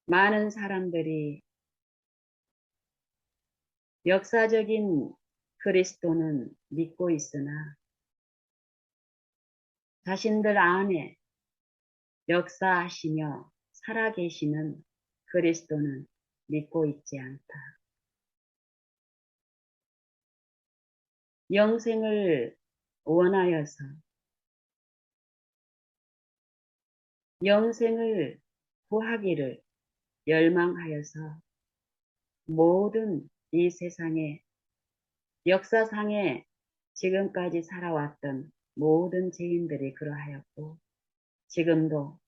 많은 사람들이 역사적인 그리스도는 믿고 있으나 자신들 안에 역사하시며 살아계시는 그리스도는 믿고 있지 않다. 영생을 원하여서 영생을 구하기를 열망하여서 모든 이 세상에 역사상에 지금까지 살아왔던 모든 죄인들이 그러하였고 지금도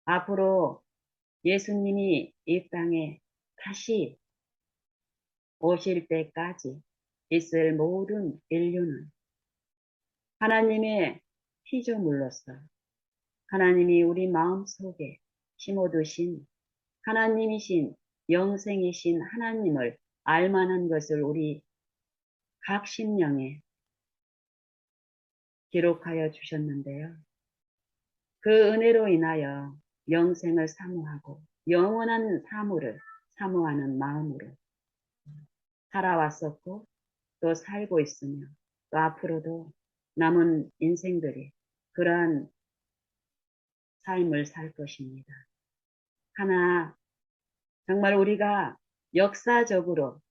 앞으로 예수님이 이 땅에 다시 오실 때까지 있을 모든 인류는 하나님의 피조물로서 하나님이 우리 마음속에 심어두신 하나님이신 영생이신 하나님을 알만한 것을 우리 각 심령에 기록하여 주셨는데요. 그 은혜로 인하여 영생을 사모하고 영원한 사물을 사모하는 마음으로 살아왔었고 또 살고 있으며 또 앞으로도 남은 인생들이 그러한 삶을 살 것입니다. 하나 정말 우리가 역사적으로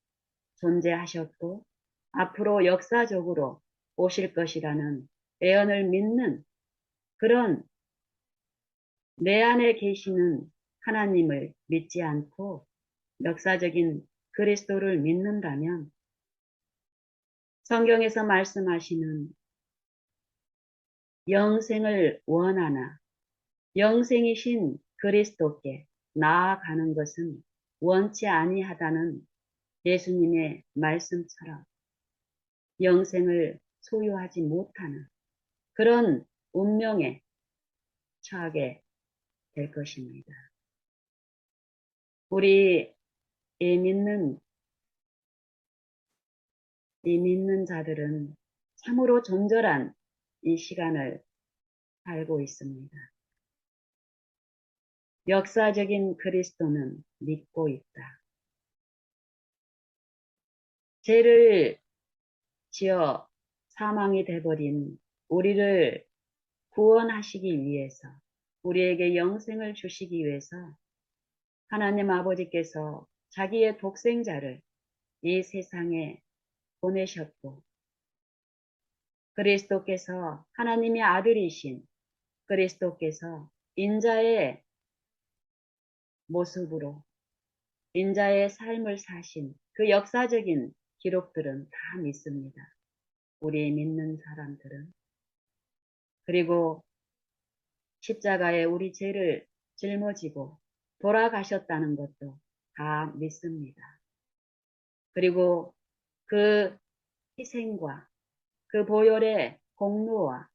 존재하셨고 앞으로 역사적으로 오실 것이라는 예언을 믿는 그런 내 안에 계시는 하나님을 믿지 않고 역사적인 그리스도를 믿는다면 성경에서 말씀하시는 영생을 원하나 영생이신 그리스도께 나아가는 것은 원치 아니하다는 예수님의 말씀처럼 영생을 소유하지 못하는 그런 운명에 처하게 될 것입니다. 우리 이 믿는 자들은 참으로 존절한 이 시간을 살고 있습니다. 역사적인 그리스도는 믿고 있다. 죄를 지어 사망이 돼버린 우리를 구원하시기 위해서 우리에게 영생을 주시기 위해서 하나님 아버지께서 자기의 독생자를 이 세상에 보내셨고 그리스도께서 하나님의 아들이신 그리스도께서 인자의 모습으로 인자의 삶을 사신 그 역사적인 기록들은 다 믿습니다. 우리 믿는 사람들은. 그리고 십자가에 우리 죄를 짊어지고 돌아가셨다는 것도 다 믿습니다. 그리고 그 희생과 그 보혈의 공로와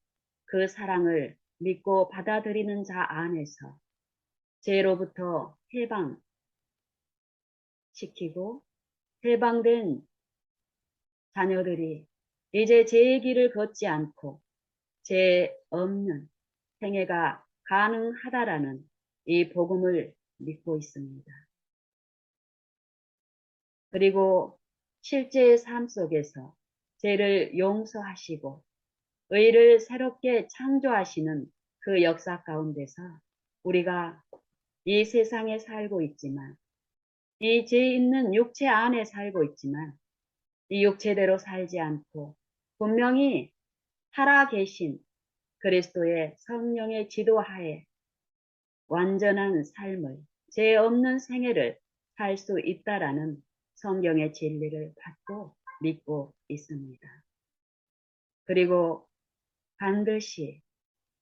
그 사랑을 믿고 받아들이는 자 안에서 죄로부터 해방시키고 해방된 자녀들이 이제 죄의 길을 걷지 않고 죄 없는 생애가 가능하다라는 이 복음을 믿고 있습니다. 그리고 실제의 삶 속에서 죄를 용서하시고 의를 새롭게 창조하시는 그 역사 가운데서 우리가 이 세상에 살고 있지만 이 죄 있는 육체 안에 살고 있지만 이 육체대로 살지 않고 분명히 살아계신 그리스도의 성령의 지도하에 완전한 삶을 죄 없는 생애를 살 수 있다라는 성경의 진리를 받고 믿고 있습니다. 그리고 반드시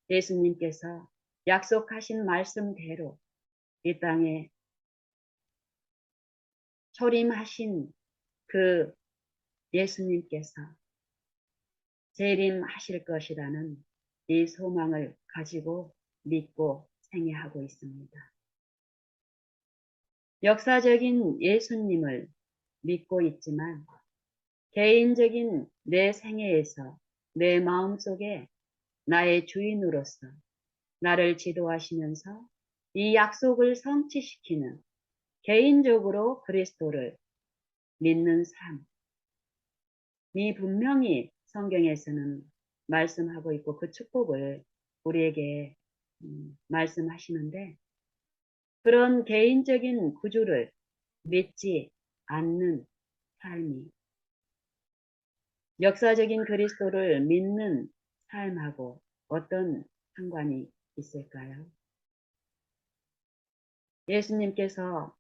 예수님께서 약속하신 말씀대로 이 땅에 초림하신 그 예수님께서 재림하실 것이라는 이 소망을 가지고 믿고 생애하고 있습니다. 역사적인 예수님을 믿고 있지만 개인적인 내 생애에서 내 마음속에 나의 주인으로서 나를 지도하시면서 이 약속을 성취시키는 개인적으로 그리스도를 믿는 삶이 분명히 성경에서는 말씀하고 있고 그 축복을 우리에게 말씀하시는데, 그런 개인적인 구주를 믿지 않는 삶이 역사적인 그리스도를 믿는 삶하고 어떤 상관이 있을까요? 예수님께서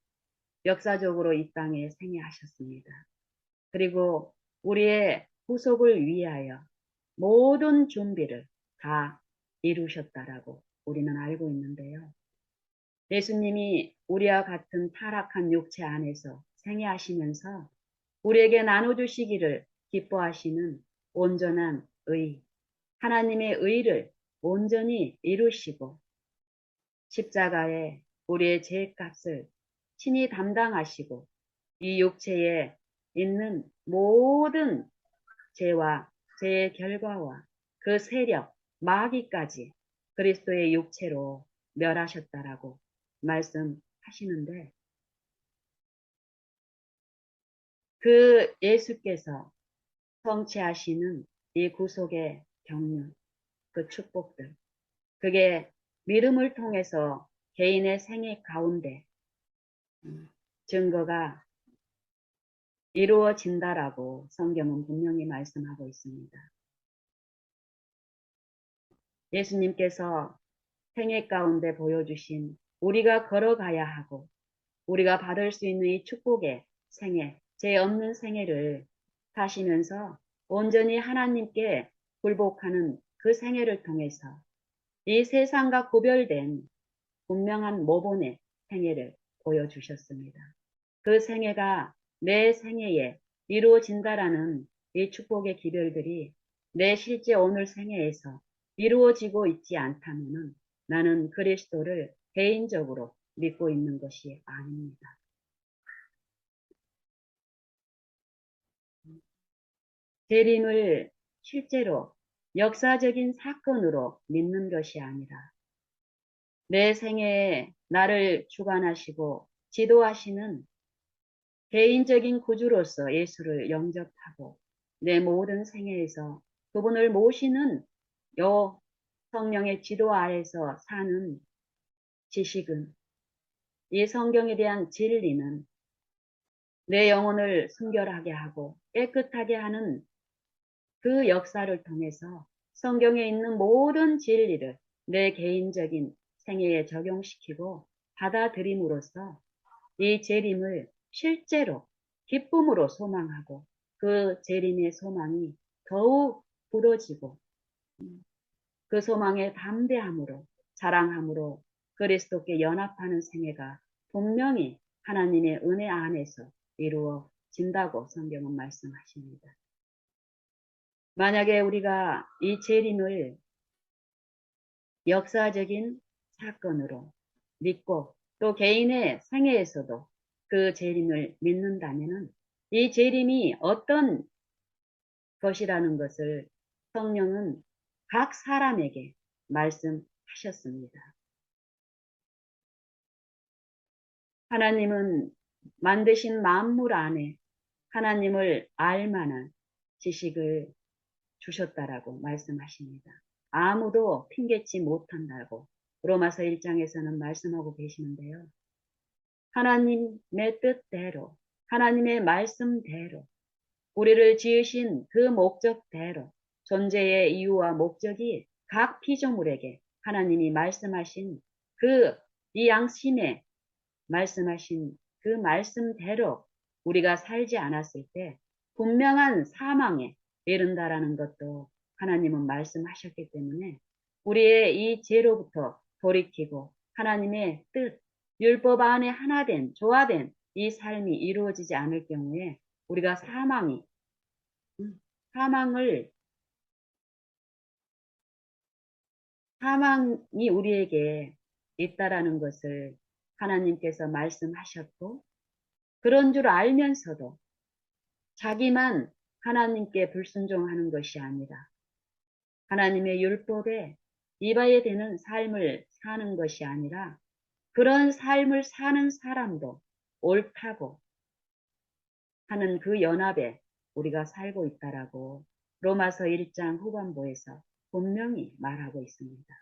역사적으로 이 땅에 생애하셨습니다. 그리고 우리의 구속을 위하여 모든 준비를 다 이루셨다라고 우리는 알고 있는데요. 예수님이 우리와 같은 타락한 육체 안에서 생애하시면서 우리에게 나눠주시기를 기뻐하시는 온전한 의, 하나님의 의를 온전히 이루시고 십자가에 우리의 죄값을 친히 담당하시고 이 육체에 있는 모든 죄와 죄의 결과와 그 세력, 마귀까지 그리스도의 육체로 멸하셨다라고 말씀하시는데, 그 예수께서 성취하시는 이 구속의 경륜, 그 축복들, 그게 믿음을 통해서 개인의 생애 가운데 증거가 이루어진다라고 성경은 분명히 말씀하고 있습니다. 예수님께서 생애 가운데 보여주신 우리가 걸어가야 하고 우리가 받을 수 있는 이 축복의 생애, 죄 없는 생애를 사시면서 온전히 하나님께 굴복하는 그 생애를 통해서 이 세상과 구별된 분명한 모본의 생애를 보여주셨습니다. 그 생애가 내 생애에 이루어진다라는 이 축복의 기별들이 내 실제 오늘 생애에서 이루어지고 있지 않다면 나는 그리스도를 개인적으로 믿고 있는 것이 아닙니다. 재림을 실제로 역사적인 사건으로 믿는 것이 아니라 내 생애에 나를 주관하시고 지도하시는 개인적인 구주로서 예수를 영접하고 내 모든 생애에서 그분을 모시는 요 성령의 지도 아래서 사는 지식은, 이 성경에 대한 진리는 내 영혼을 순결하게 하고 깨끗하게 하는 그 역사를 통해서 성경에 있는 모든 진리를 내 개인적인 생애에 적용시키고 받아들임으로써 이 재림을 실제로 기쁨으로 소망하고 그 재림의 소망이 더욱 굳어지고 그 소망의 담대함으로 자랑함으로 그리스도께 연합하는 생애가 분명히 하나님의 은혜 안에서 이루어진다고 성경은 말씀하십니다. 만약에 우리가 이 재림을 역사적인 사건으로 믿고 또 개인의 생애에서도 그 재림을 믿는다면 이 재림이 어떤 것이라는 것을 성령은 각 사람에게 말씀하셨습니다. 하나님은 만드신 만물 안에 하나님을 알 만한 지식을 주셨다라고 말씀하십니다. 아무도 핑계치 못한다고 로마서 1장에서는 말씀하고 계시는데요. 하나님의 뜻대로, 하나님의 말씀대로, 우리를 지으신 그 목적대로 존재의 이유와 목적이 각 피조물에게 하나님이 말씀하신 이 양심에 말씀하신 그 말씀대로 우리가 살지 않았을 때 분명한 사망에 이른다라는 것도 하나님은 말씀하셨기 때문에 우리의 이 죄로부터 돌이키고 하나님의 뜻, 율법 안에 하나된, 조화된 이 삶이 이루어지지 않을 경우에 우리가 사망이 우리에게 있다라는 것을 하나님께서 말씀하셨고, 그런 줄 알면서도 자기만 하나님께 불순종하는 것이 아니라 하나님의 율법에 이바에 되는 삶을 사는 것이 아니라 그런 삶을 사는 사람도 옳다고 하는 그 연합에 우리가 살고 있다라고 로마서 1장 후반부에서 분명히 말하고 있습니다.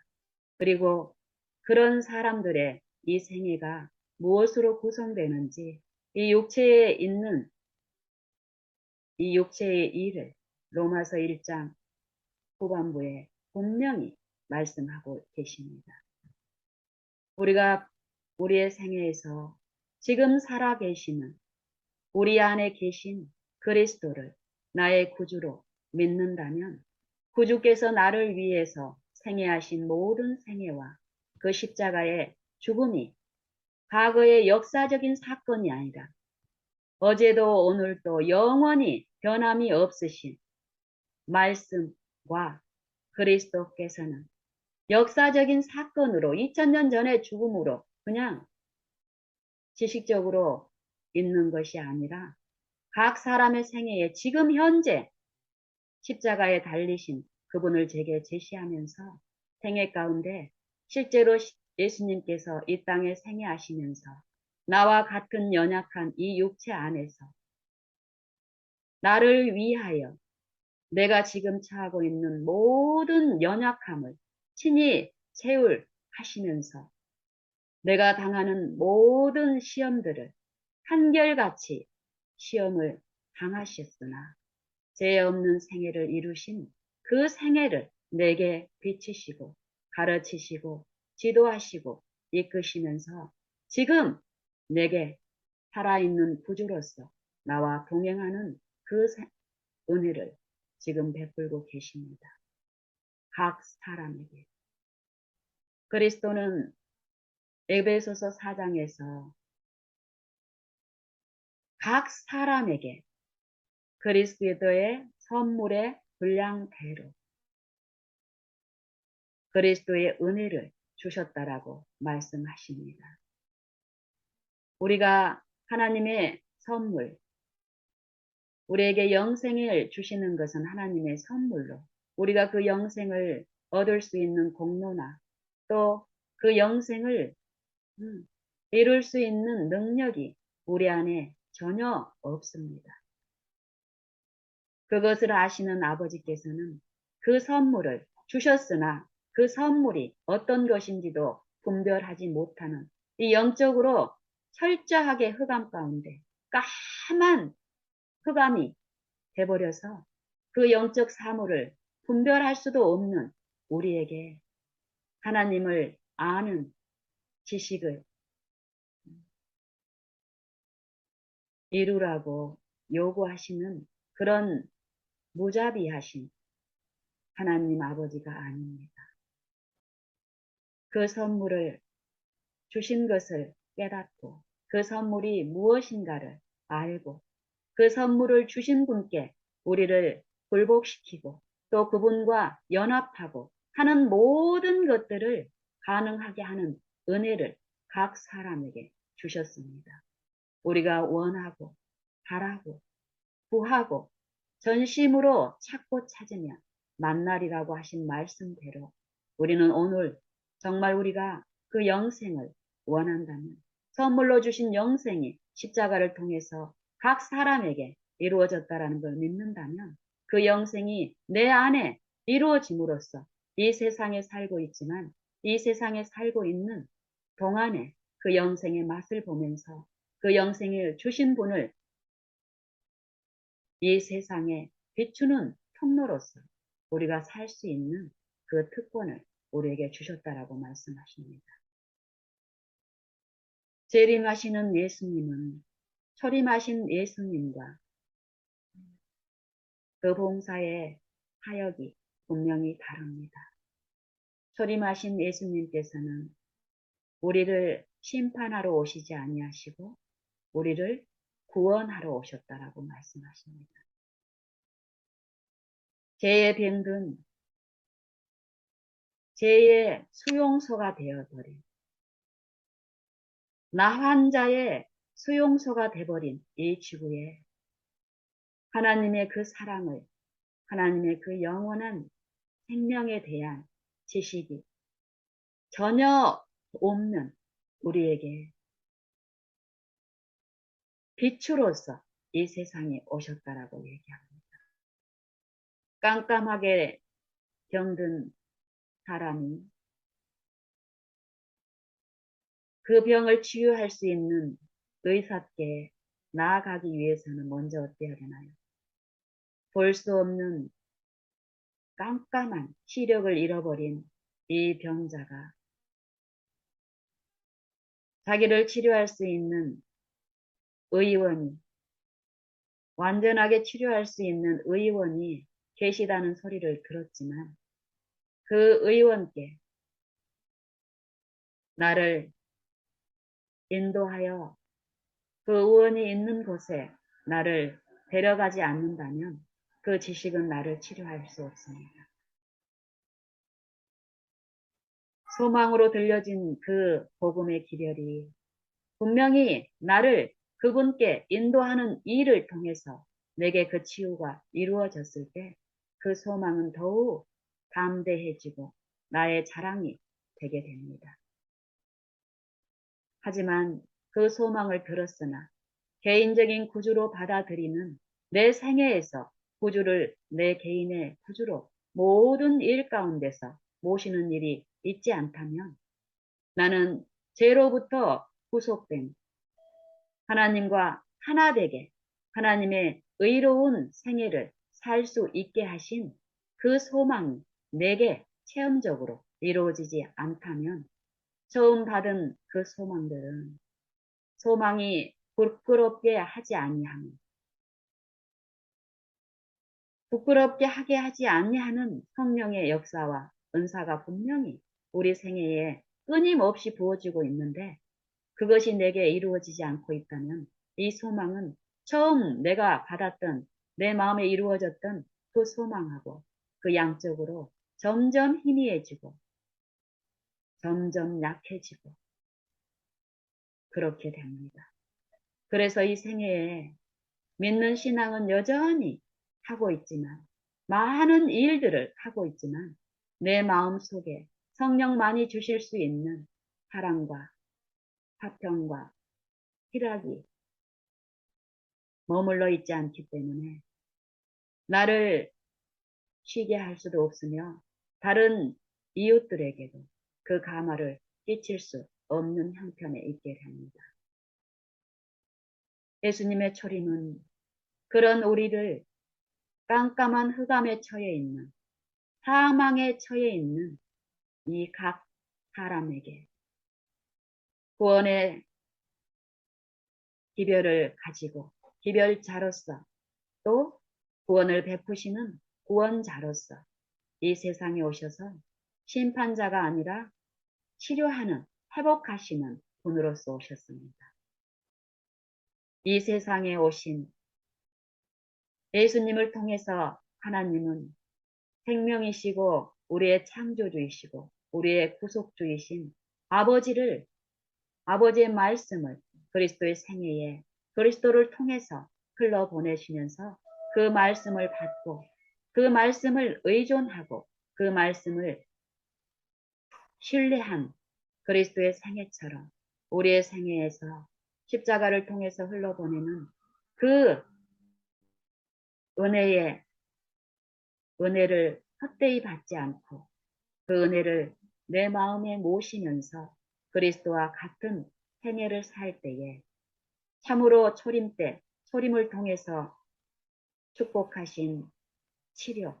그리고 그런 사람들의 이 생애가 무엇으로 구성되는지 이 육체에 있는 이 육체의 일을 로마서 1장 후반부에 분명히 말씀하고 계십니다. 우리가 우리의 생애에서 지금 살아 계시는 우리 안에 계신 그리스도를 나의 구주로 믿는다면 구주께서 나를 위해서 생애하신 모든 생애와 그 십자가의 죽음이 과거의 역사적인 사건이 아니라 어제도 오늘도 영원히 변함이 없으신 말씀과 그리스도께서는 역사적인 사건으로 2000년 전의 죽음으로 그냥 지식적으로 있는 것이 아니라 각 사람의 생애에 지금 현재 십자가에 달리신 그분을 제게 제시하면서 생애 가운데 실제로 예수님께서 이 땅에 생애하시면서 나와 같은 연약한 이 육체 안에서 나를 위하여 내가 지금 처하고 있는 모든 연약함을 친히 채울하시면서 내가 당하는 모든 시험들을 한결같이 시험을 당하셨으나 죄 없는 생애를 이루신 그 생애를 내게 비치시고 가르치시고 지도하시고 이끄시면서 지금 내게 살아있는 구주로서 나와 동행하는 그 은혜를 지금 베풀고 계십니다. 각 사람에게. 그리스도는 에베소서 4장에서 각 사람에게 그리스도의 선물의 분량대로 그리스도의 은혜를 주셨다라고 말씀하십니다. 우리가 하나님의 선물, 우리에게 영생을 주시는 것은 하나님의 선물로 우리가 그 영생을 얻을 수 있는 공로나 또 그 영생을 이룰 수 있는 능력이 우리 안에 전혀 없습니다. 그것을 아시는 아버지께서는 그 선물을 주셨으나 그 선물이 어떤 것인지도 분별하지 못하는 이 영적으로 철저하게 흑암 가운데 까만 흑암이 돼버려서 그 영적 사물을 분별할 수도 없는 우리에게 하나님을 아는 지식을 이루라고 요구하시는 그런 무자비하신 하나님 아버지가 아닙니다. 그 선물을 주신 것을 깨닫고 그 선물이 무엇인가를 알고 그 선물을 주신 분께 우리를 굴복시키고 또 그분과 연합하고 하는 모든 것들을 가능하게 하는 은혜를 각 사람에게 주셨습니다. 우리가 원하고 바라고 구하고 전심으로 찾고 찾으면 만나리라고 하신 말씀대로 우리는 오늘 정말 우리가 그 영생을 원한다면 선물로 주신 영생이 십자가를 통해서 각 사람에게 이루어졌다라는 걸 믿는다면 그 영생이 내 안에 이루어짐으로써 이 세상에 살고 있지만 이 세상에 살고 있는 동안에 그 영생의 맛을 보면서 그 영생을 주신 분을 이 세상에 비추는 통로로서 우리가 살 수 있는 그 특권을 우리에게 주셨다라고 말씀하십니다. 재림하시는 예수님은 초림하신 예수님과 그 봉사의 사역이 분명히 다릅니다. 초림하신 예수님께서는 우리를 심판하러 오시지 아니하시고 우리를 구원하러 오셨다라고 말씀하십니다. 죄의 병든 죄의 수용소가 되어버린 나 환자의 수용소가 되어버린 이 지구에 하나님의 그 사랑을 하나님의 그 영원한 생명에 대한 지식이 전혀 없는 우리에게 빛으로서 이 세상에 오셨다라고 얘기합니다. 깜깜하게 병든 사람이 그 병을 치유할 수 있는 의사께 나아가기 위해서는 먼저 어때야 되나요? 볼 수 없는 깜깜한 시력을 잃어버린 이 병자가 자기를 치료할 수 있는 의원이, 완전하게 치료할 수 있는 의원이 계시다는 소리를 들었지만 그 의원께 나를 인도하여 그 의원이 있는 곳에 나를 데려가지 않는다면 그 지식은 나를 치료할 수 없습니다. 소망으로 들려진 그 복음의 기별이 분명히 나를 그분께 인도하는 일을 통해서 내게 그 치유가 이루어졌을 때 그 소망은 더욱 담대해지고 나의 자랑이 되게 됩니다. 하지만 그 소망을 들었으나 개인적인 구주로 받아들이는 내 생애에서 구주를 내 개인의 구주로 모든 일 가운데서 모시는 일이 있지 않다면 나는 죄로부터 구속된 하나님과 하나 되게 하나님의 의로운 생애를 살 수 있게 하신 그 소망이 내게 체험적으로 이루어지지 않다면 처음 받은 그 소망들은 소망이 부끄럽게 하지 아니하는 부끄럽게 하게 하지 아니하는 성령의 역사와 은사가 분명히 우리 생애에 끊임없이 부어지고 있는데 그것이 내게 이루어지지 않고 있다면 이 소망은 처음 내가 받았던 내 마음에 이루어졌던 그 소망하고 그 양적으로 점점 희미해지고 점점 약해지고 그렇게 됩니다. 그래서 이 생애에 믿는 신앙은 여전히 하고 있지만 많은 일들을 하고 있지만 내 마음 속에 성령만이 주실 수 있는 사랑과 화평과 희락이 머물러 있지 않기 때문에 나를 쉬게 할 수도 없으며 다른 이웃들에게도 그 감화를 끼칠 수 없는 형편에 있게 됩니다. 예수님의 초림은 그런 우리를 깜깜한 흑암에 처해 있는 사망에 처해 있는 이 각 사람에게 구원의 기별을 가지고 기별자로서 또 구원을 베푸시는 구원자로서 이 세상에 오셔서 심판자가 아니라 치료하는 회복하시는 분으로서 오셨습니다. 이 세상에 오신 예수님을 통해서 하나님은 생명이시고 우리의 창조주이시고 우리의 구속주이신 아버지의 말씀을 그리스도의 생애에 그리스도를 통해서 흘러보내시면서 그 말씀을 받고 그 말씀을 의존하고 그 말씀을 신뢰한 그리스도의 생애처럼 우리의 생애에서 십자가를 통해서 흘러보내는 그 은혜를 헛되이 받지 않고 그 은혜를 내 마음에 모시면서 그리스도와 같은 생애를 살 때에 참으로 초림 때 초림을 통해서 축복하신 치료,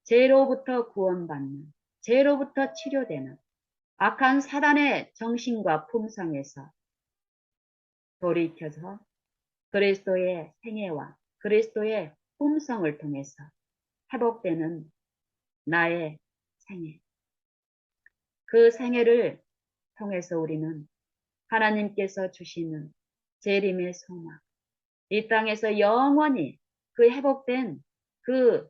죄로부터 구원받는, 죄로부터 치료되는 악한 사단의 정신과 품성에서 돌이켜서 그리스도의 생애와 그리스도의 품성을 통해서 회복되는 나의 생애. 그 생애를 통해서 우리는 하나님께서 주시는 재림의 소망, 이 땅에서 영원히 그 회복된 그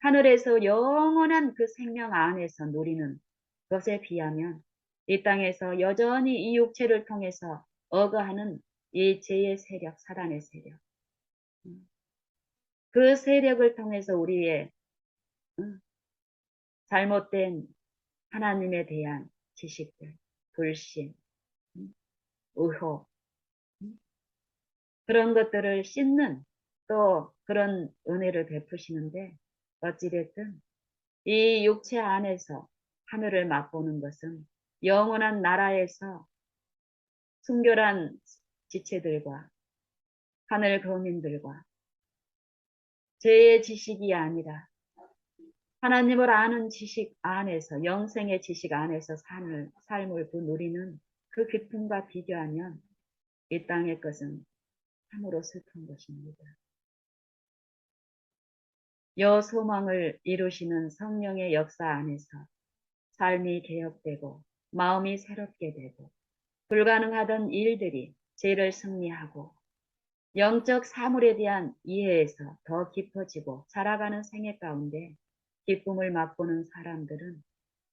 하늘에서 영원한 그 생명 안에서 누리는 것에 비하면 이 땅에서 여전히 이 육체를 통해서 억어하는 이 죄의 세력, 사단의 세력, 그 세력을 통해서 우리의 잘못된 하나님에 대한 지식들, 불신, 의혹, 그런 것들을 씻는 또 그런 은혜를 베푸시는데 어찌됐든 이 육체 안에서 하늘을 맛보는 것은 영원한 나라에서 순결한 지체들과 하늘 거민들과 죄의 지식이 아니라 하나님을 아는 지식 안에서 영생의 지식 안에서 삶을 누리는 그 기쁨과 비교하면 이 땅의 것은 참으로 슬픈 것입니다. 여 소망을 이루시는 성령의 역사 안에서 삶이 개혁되고 마음이 새롭게 되고 불가능하던 일들이 죄를 승리하고 영적 사물에 대한 이해에서 더 깊어지고 살아가는 생애 가운데 기쁨을 맛보는 사람들은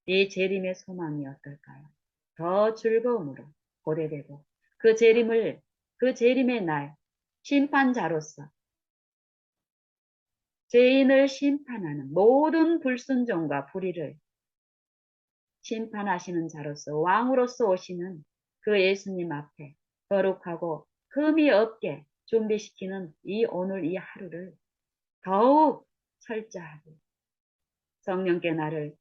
이 재림의 소망이 어떨까요? 더 즐거움으로 고대되고 그 재림의 날 심판자로서 죄인을 심판하는 모든 불순종과 불의를 심판하시는 자로서 왕으로서 오시는 그 예수님 앞에 거룩하고 흠이 없게 준비시키는 오늘 이 하루를 더욱 철저하게 성령께 나를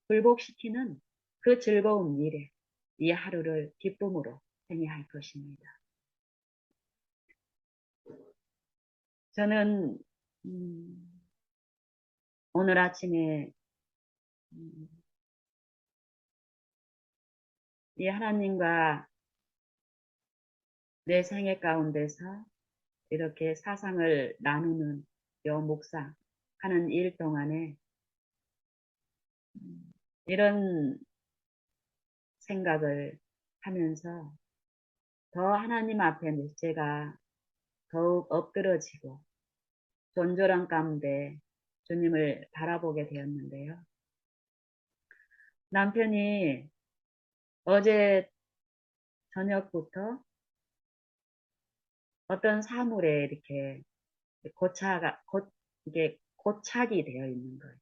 굴복시키는 그 즐거운 일에 이 하루를 기쁨으로 행해할 것입니다. 저는 오늘 아침에 이 하나님과 내 생애 가운데서 이렇게 사상을 나누는 요 묵상하는 일 동안에 이런 생각을 하면서 더 하나님 앞에 제가 더욱 엎드러지고 존절한 가운데 주님을 바라보게 되었는데요. 남편이 어제 저녁부터 어떤 사물에 이렇게 이게 고착이 되어 있는 거예요.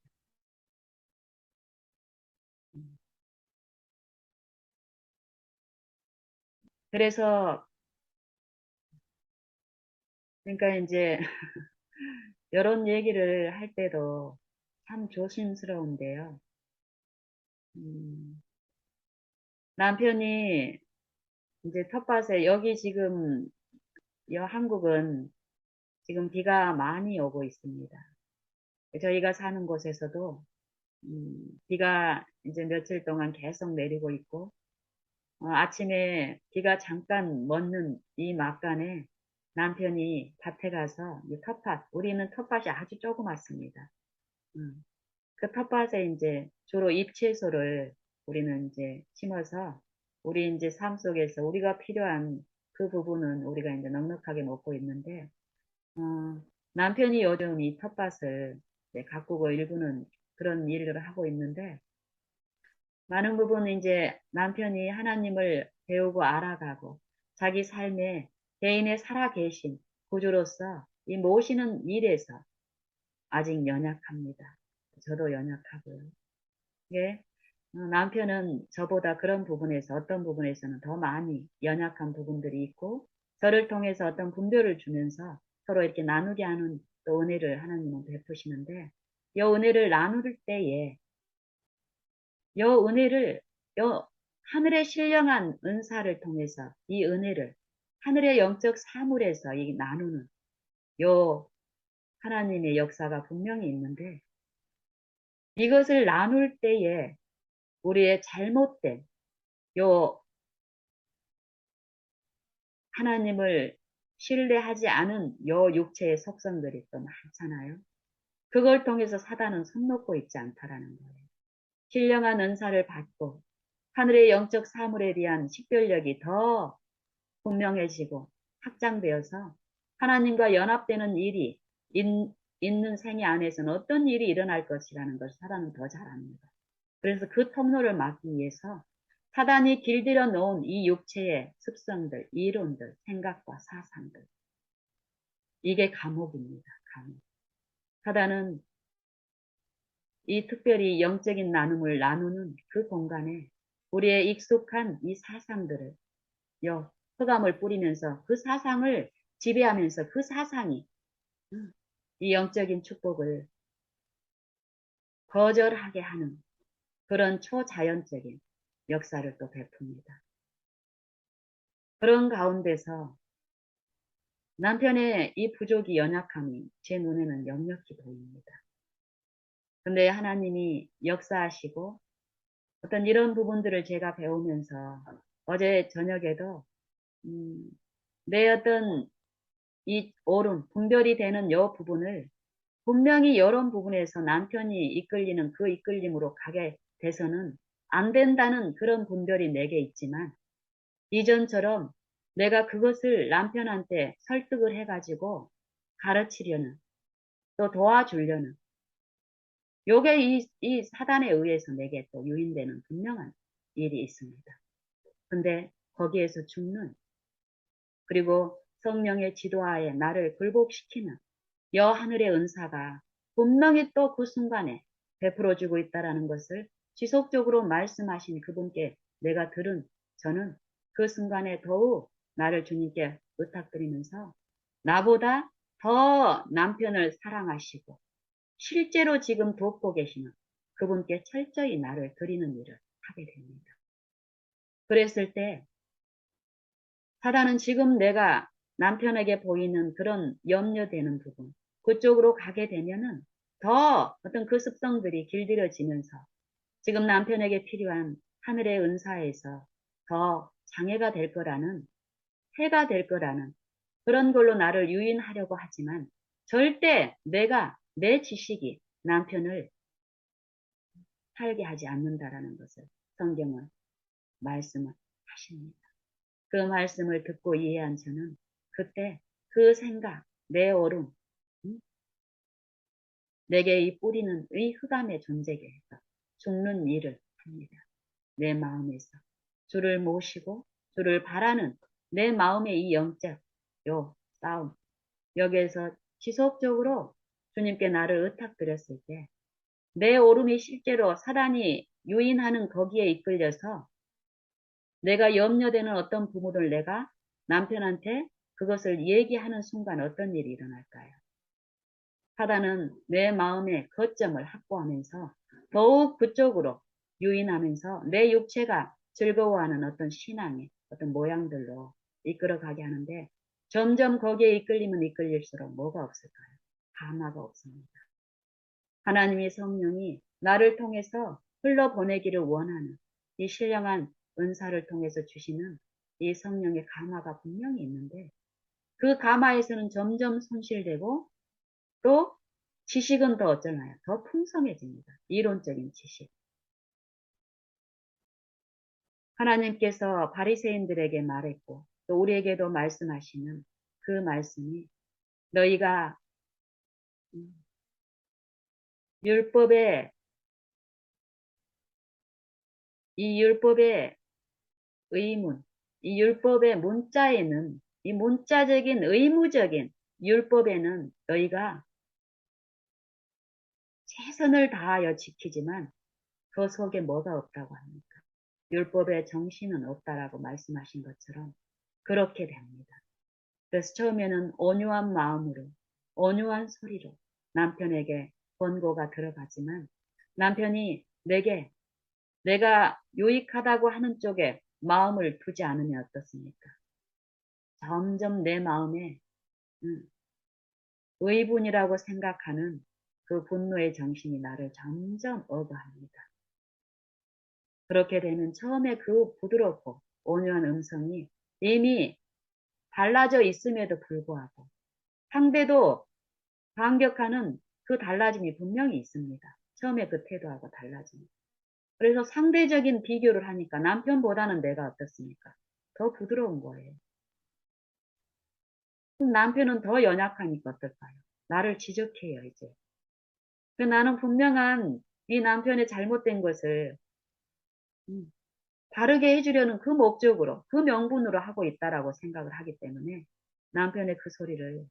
그래서 그러니까 이제 이런 얘기를 할 때도 참 조심스러운데요. 남편이 이제 텃밭에 여기 지금 한국은 지금 비가 많이 오고 있습니다. 저희가 사는 곳에서도 비가 이제 며칠 동안 계속 내리고 있고 아침에 비가 잠깐 멎는 이 막간에 남편이 밭에 가서 이 텃밭, 우리는 텃밭이 아주 조그맣습니다. 그 텃밭에 이제 주로 잎채소를 우리는 이제 심어서 우리 이제 삶 속에서 우리가 필요한 그 부분은 우리가 이제 넉넉하게 먹고 있는데, 남편이 요즘 이 텃밭을 가꾸고 일구는 그런 일을 하고 있는데, 많은 부분 이제 남편이 하나님을 배우고 알아가고 자기 삶에 개인의 살아계신 구주로서 이 모시는 일에서 아직 연약합니다. 저도 연약하고요. 예. 남편은 저보다 그런 부분에서 어떤 부분에서는 더 많이 연약한 부분들이 있고 저를 통해서 어떤 분별을 주면서 서로 이렇게 나누게 하는 또 은혜를 하나님은 베푸시는데 이 은혜를 나눌 때에 이 은혜를 요 하늘의 신령한 은사를 통해서 이 은혜를 하늘의 영적 사물에서 이 나누는 요 하나님의 역사가 분명히 있는데 이것을 나눌 때에 우리의 잘못된 요 하나님을 신뢰하지 않은 요 육체의 속성들이 또 많잖아요. 그걸 통해서 사단은 손 놓고 있지 않다라는 거예요. 신령한 은사를 받고 하늘의 영적 사물에 대한 식별력이 더 분명해지고 확장되어서 하나님과 연합되는 일이 있는 생애 안에서는 어떤 일이 일어날 것이라는 것을 사단은 더 잘 압니다. 그래서 그 통로를 막기 위해서 사단이 길들여 놓은 이 육체의 습성들, 이론들, 생각과 사상들. 이게 감옥입니다. 감옥. 사단은 이 특별히 영적인 나눔을 나누는 그 공간에 우리의 익숙한 이 사상들을 흑암을 뿌리면서 그 사상을 지배하면서 그 사상이 이 영적인 축복을 거절하게 하는 그런 초자연적인 역사를 또 베풉니다. 그런 가운데서 남편의 이 부족이 연약함이 제 눈에는 역력히 보입니다. 근데 하나님이 역사하시고 어떤 이런 부분들을 제가 배우면서 어제 저녁에도 내 어떤 이 오름, 분별이 되는 이 부분을 분명히 이런 부분에서 남편이 이끌리는 그 이끌림으로 가게 돼서는 안 된다는 그런 분별이 내게 있지만 이전처럼 내가 그것을 남편한테 설득을 해가지고 가르치려는 또 도와주려는 요게 이 사단에 의해서 내게 또 유인되는 분명한 일이 있습니다. 근데 거기에서 죽는 그리고 성령의 지도하에 나를 굴복시키는 여 하늘의 은사가 분명히 또 그 순간에 베풀어주고 있다라는 것을 지속적으로 말씀하신 그분께 내가 들은 저는 그 순간에 더욱 나를 주님께 의탁드리면서 나보다 더 남편을 사랑하시고 실제로 지금 돕고 계시는 그분께 철저히 나를 드리는 일을 하게 됩니다. 그랬을 때 사단은 지금 내가 남편에게 보이는 그런 염려되는 부분 그쪽으로 가게 되면은 더 어떤 그 습성들이 길들여지면서 지금 남편에게 필요한 하늘의 은사에서 더 장애가 될 거라는 해가 될 거라는 그런 걸로 나를 유인하려고 하지만 절대 내가 내 지식이 남편을 살게 하지 않는다라는 것을 성경은 말씀을 하십니다. 그 말씀을 듣고 이해한 저는 그때 그 생각, 내 오름, 내게 이 뿌리는 의 흑암의 존재게 해서 죽는 일을 합니다. 내 마음에서 주를 모시고 주를 바라는 내 마음의 이 영적 요 싸움 여기에서 지속적으로 주님께 나를 의탁드렸을 때 내 오름이 실제로 사단이 유인하는 거기에 이끌려서 내가 염려되는 어떤 부분을 내가 남편한테 그것을 얘기하는 순간 어떤 일이 일어날까요? 사단은 내 마음의 거점을 확보하면서 더욱 그쪽으로 유인하면서 내 육체가 즐거워하는 어떤 신앙의 어떤 모양들로 이끌어가게 하는데 점점 거기에 이끌리면 이끌릴수록 뭐가 없을까요? 감화가 없습니다. 하나님의 성령이 나를 통해서 흘러보내기를 원하는 이 신령한 은사를 통해서 주시는 이 성령의 감화가 분명히 있는데 그 감화에서는 점점 손실되고 또 지식은 더 어쩌나요? 더 풍성해집니다. 이론적인 지식. 하나님께서 바리새인들에게 말했고 또 우리에게도 말씀하시는 그 말씀이 너희가 율법의 이 율법의 의문, 이 율법의 문자에는 이 문자적인 의무적인 율법에는 너희가 최선을 다하여 지키지만 그 속에 뭐가 없다고 합니까? 율법의 정신은 없다라고 말씀하신 것처럼 그렇게 됩니다. 그래서 처음에는 온유한 마음으로 온유한 소리로 남편에게 권고가 들어가지만 남편이 내가 유익하다고 하는 쪽에 마음을 두지 않으면 어떻습니까? 점점 내 마음에 의분이라고 생각하는 그 분노의 정신이 나를 점점 억압합니다. 그렇게 되면 처음에 그 부드럽고 온유한 음성이 이미 달라져 있음에도 불구하고 상대도 반격하는 그 달라짐이 분명히 있습니다. 처음에 그 태도하고 달라짐이. 그래서 상대적인 비교를 하니까 남편보다는 내가 어떻습니까? 더 부드러운 거예요. 남편은 더 연약하니까 어떨까요? 나를 지적해요, 이제. 나는 분명한 이 남편의 잘못된 것을 바르게 해주려는 그 목적으로, 그 명분으로 하고 있다라고 생각을 하기 때문에 남편의 그 소리를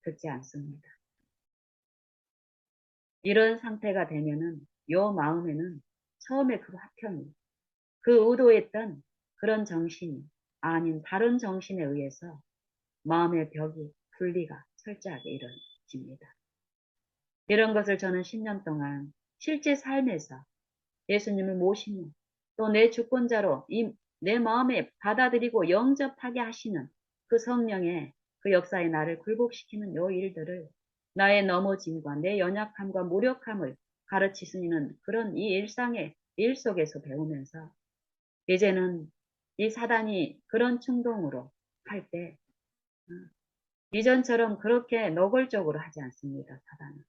듣지 않습니다. 이런 상태가 되면은 요 마음에는 처음에 그 화평이, 그 의도했던 그런 정신이 아닌 다른 정신에 의해서 마음의 벽이 분리가 철저하게 이루어집니다. 이런 것을 저는 10년 동안 실제 삶에서 예수님을 모시며 또 내 주권자로 내 마음에 받아들이고 영접하게 하시는 그 성령의 그 역사에 나를 굴복시키는 요 일들을 나의 넘어짐과 내 연약함과 무력함을 가르치시는 그런 이 일상의 일 속에서 배우면서 이제는 이 사단이 그런 충동으로 할 때 이전처럼 그렇게 노골적으로 하지 않습니다. 사단은.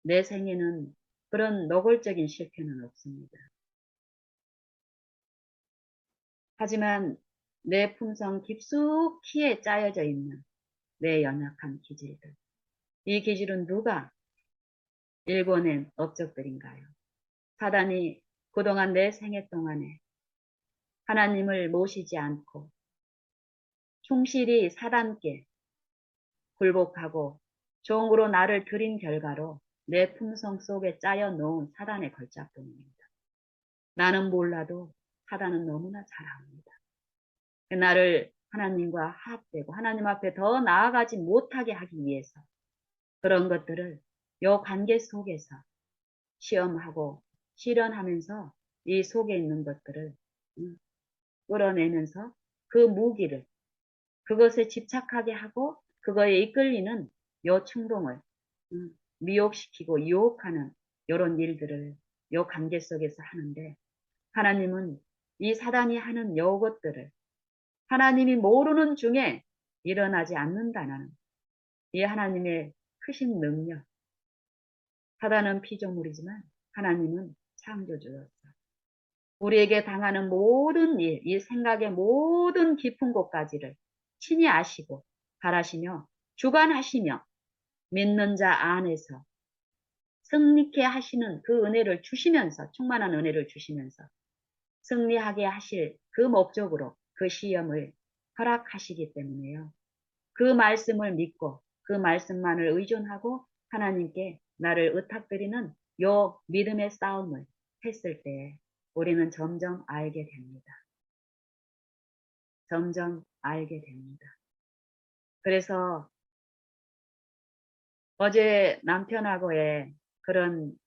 내 생에는 그런 노골적인 실패는 없습니다. 하지만 내 품성 깊숙이에 짜여져 있는 내 연약한 기질들. 이 기질은 누가 일궈낸 업적들인가요? 사단이 그동안 내 생애 동안에 하나님을 모시지 않고 충실히 사단께 굴복하고 종으로 나를 들인 결과로 내 품성 속에 짜여 놓은 사단의 걸작품입니다. 나는 몰라도 사단은 너무나 잘 압니다. 나를 하나님과 화합되고 하나님 앞에 더 나아가지 못하게 하기 위해서 그런 것들을 요 관계 속에서 시험하고 실현하면서 이 속에 있는 것들을 끌어내면서 그 무기를 그것에 집착하게 하고 그거에 이끌리는 요 충동을 미혹시키고 유혹하는 요런 일들을 요 관계 속에서 하는데 하나님은 이 사단이 하는 요것들을 하나님이 모르는 중에 일어나지 않는다는 이 하나님의 크신 능력. 사단은 피조물이지만 하나님은 창조주였어. 우리에게 당하는 모든 일, 이 생각의 모든 깊은 곳까지를 친히 아시고 바라시며 주관하시며 믿는 자 안에서 승리케 하시는 그 은혜를 주시면서 충만한 은혜를 주시면서 승리하게 하실 그 목적으로 그 시험을 허락하시기 때문에요. 그 말씀을 믿고 그 말씀만을 의존하고 하나님께 나를 의탁드리는 요 믿음의 싸움을 했을 때 우리는 점점 알게 됩니다. 점점 알게 됩니다. 그래서 어제 남편하고의 그런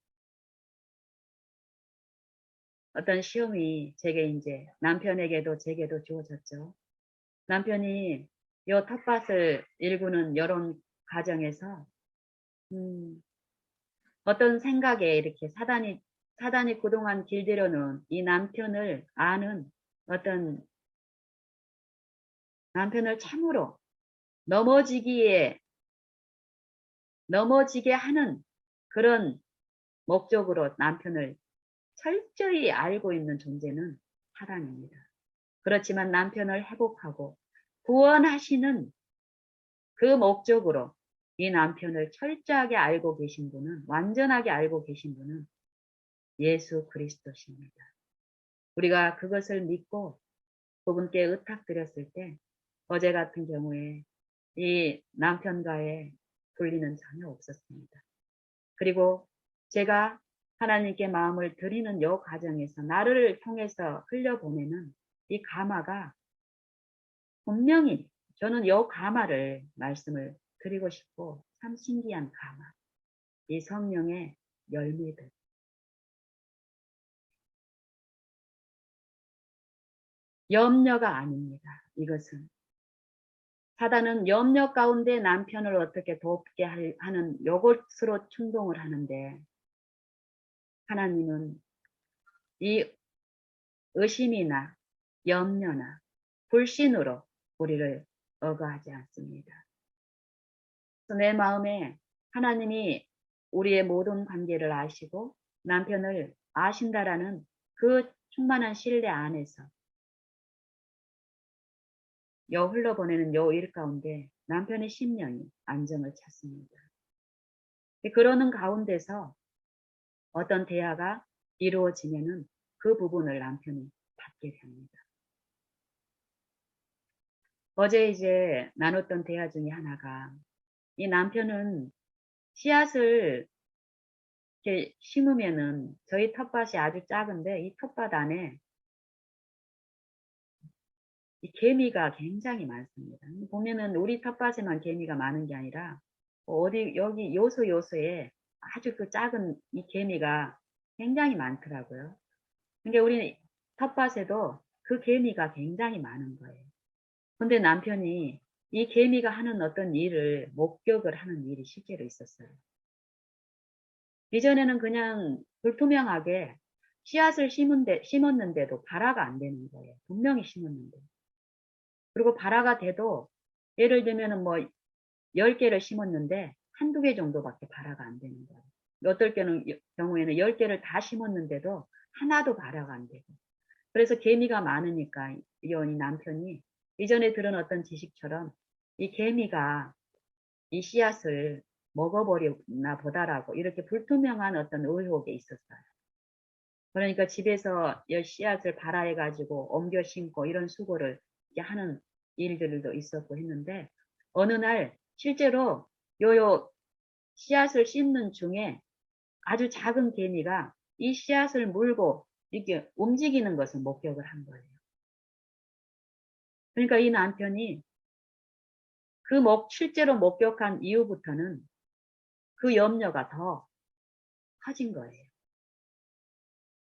어떤 시험이 제게 이제 남편에게도 제게도 주어졌죠. 남편이 요 텃밭을 일구는 여론 가정에서 어떤 생각에 이렇게 사단이 그동안 길들여놓은 이 남편을 아는 어떤 남편을 참으로 넘어지게 하는 그런 목적으로 남편을 철저히 알고 있는 존재는 사단입니다. 그렇지만 남편을 회복하고 구원하시는 그 목적으로 이 남편을 철저하게 알고 계신 분은, 완전하게 알고 계신 분은 예수 그리스도십니다. 우리가 그것을 믿고 그분께 의탁드렸을 때 어제 같은 경우에 이 남편과의 분리는 전혀 없었습니다. 그리고 제가 하나님께 마음을 드리는 요 과정에서 나를 통해서 흘려보내는 이 가마가 분명히 저는 요 가마를 말씀을 드리고 싶고 참 신기한 가마. 이 성령의 열매들. 염려가 아닙니다. 이것은. 사단은 염려 가운데 남편을 어떻게 돕게 하는 요것으로 충동을 하는데 하나님은 이 의심이나 염려나 불신으로 우리를 억압하지 않습니다. 그래서 내 마음에 하나님이 우리의 모든 관계를 아시고 남편을 아신다라는 그 충만한 신뢰 안에서 요 흘러보내는 요 일 가운데 남편의 심령이 안정을 찾습니다. 그러는 가운데서 어떤 대화가 이루어지면은 그 부분을 남편이 받게 됩니다. 어제 이제 나눴던 대화 중에 하나가 이 남편은 씨앗을 이렇게 심으면은 저희 텃밭이 아주 작은데 이 텃밭 안에 이 개미가 굉장히 많습니다. 보면은 우리 텃밭에만 개미가 많은 게 아니라 어디 여기 요소요소에 아주 그 작은 이 개미가 굉장히 많더라고요. 그러니까 우리 텃밭에도 그 개미가 굉장히 많은 거예요. 근데 남편이 이 개미가 하는 어떤 일을 목격을 하는 일이 실제로 있었어요. 이전에는 그냥 불투명하게 씨앗을 심었는데도 발화가 안 되는 거예요. 분명히 심었는데. 그리고 발화가 돼도 예를 들면은 뭐 10개를 심었는데 한두 개 정도밖에 발화가 안 되는 거예요. 어떨 경우에는 10개를 다 심었는데도 하나도 발화가 안 되고. 그래서 개미가 많으니까 이 남편이 이전에 들은 어떤 지식처럼 이 개미가 이 씨앗을 먹어버리나 보다라고 이렇게 불투명한 어떤 의혹에 있었어요. 그러니까 집에서 씨앗을 발화해가지고 옮겨 심고 이런 수고를 하는 일들도 있었고 했는데 어느 날 실제로 요 씨앗을 심는 중에 아주 작은 개미가 이 씨앗을 물고 이렇게 움직이는 것을 목격을 한 거예요. 그러니까 이 남편이 실제로 목격한 이후부터는 그 염려가 더 커진 거예요.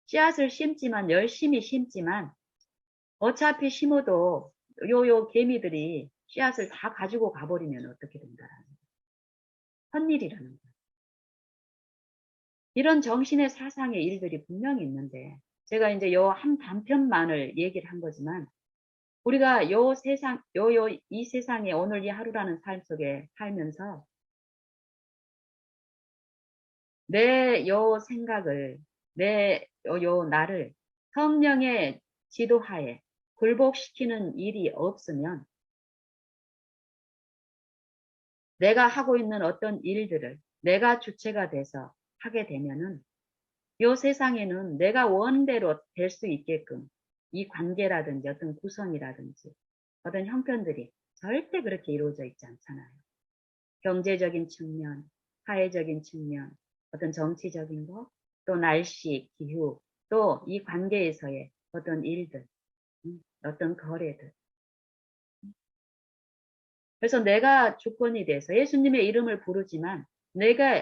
씨앗을 심지만 열심히 심지만 어차피 심어도 요 개미들이 씨앗을 다 가지고 가버리면 어떻게 된다라는 거예요. 헛일이라는 거예요. 이런 정신의 사상의 일들이 분명히 있는데 제가 이제 요 한 단편만을 얘기를 한 거지만 우리가 이 세상에 오늘 이 하루라는 삶 속에 살면서 내 요 생각을, 요 나를 성령의 지도하에 굴복시키는 일이 없으면 내가 하고 있는 어떤 일들을 내가 주체가 돼서 하게 되면은 요 세상에는 내가 원대로 될 수 있게끔 이 관계라든지 어떤 구성이라든지 어떤 형편들이 절대 그렇게 이루어져 있지 않잖아요. 경제적인 측면, 사회적인 측면, 어떤 정치적인 거, 또 날씨, 기후, 또 이 관계에서의 어떤 일들, 어떤 거래들. 그래서 내가 주권이 돼서 예수님의 이름을 부르지만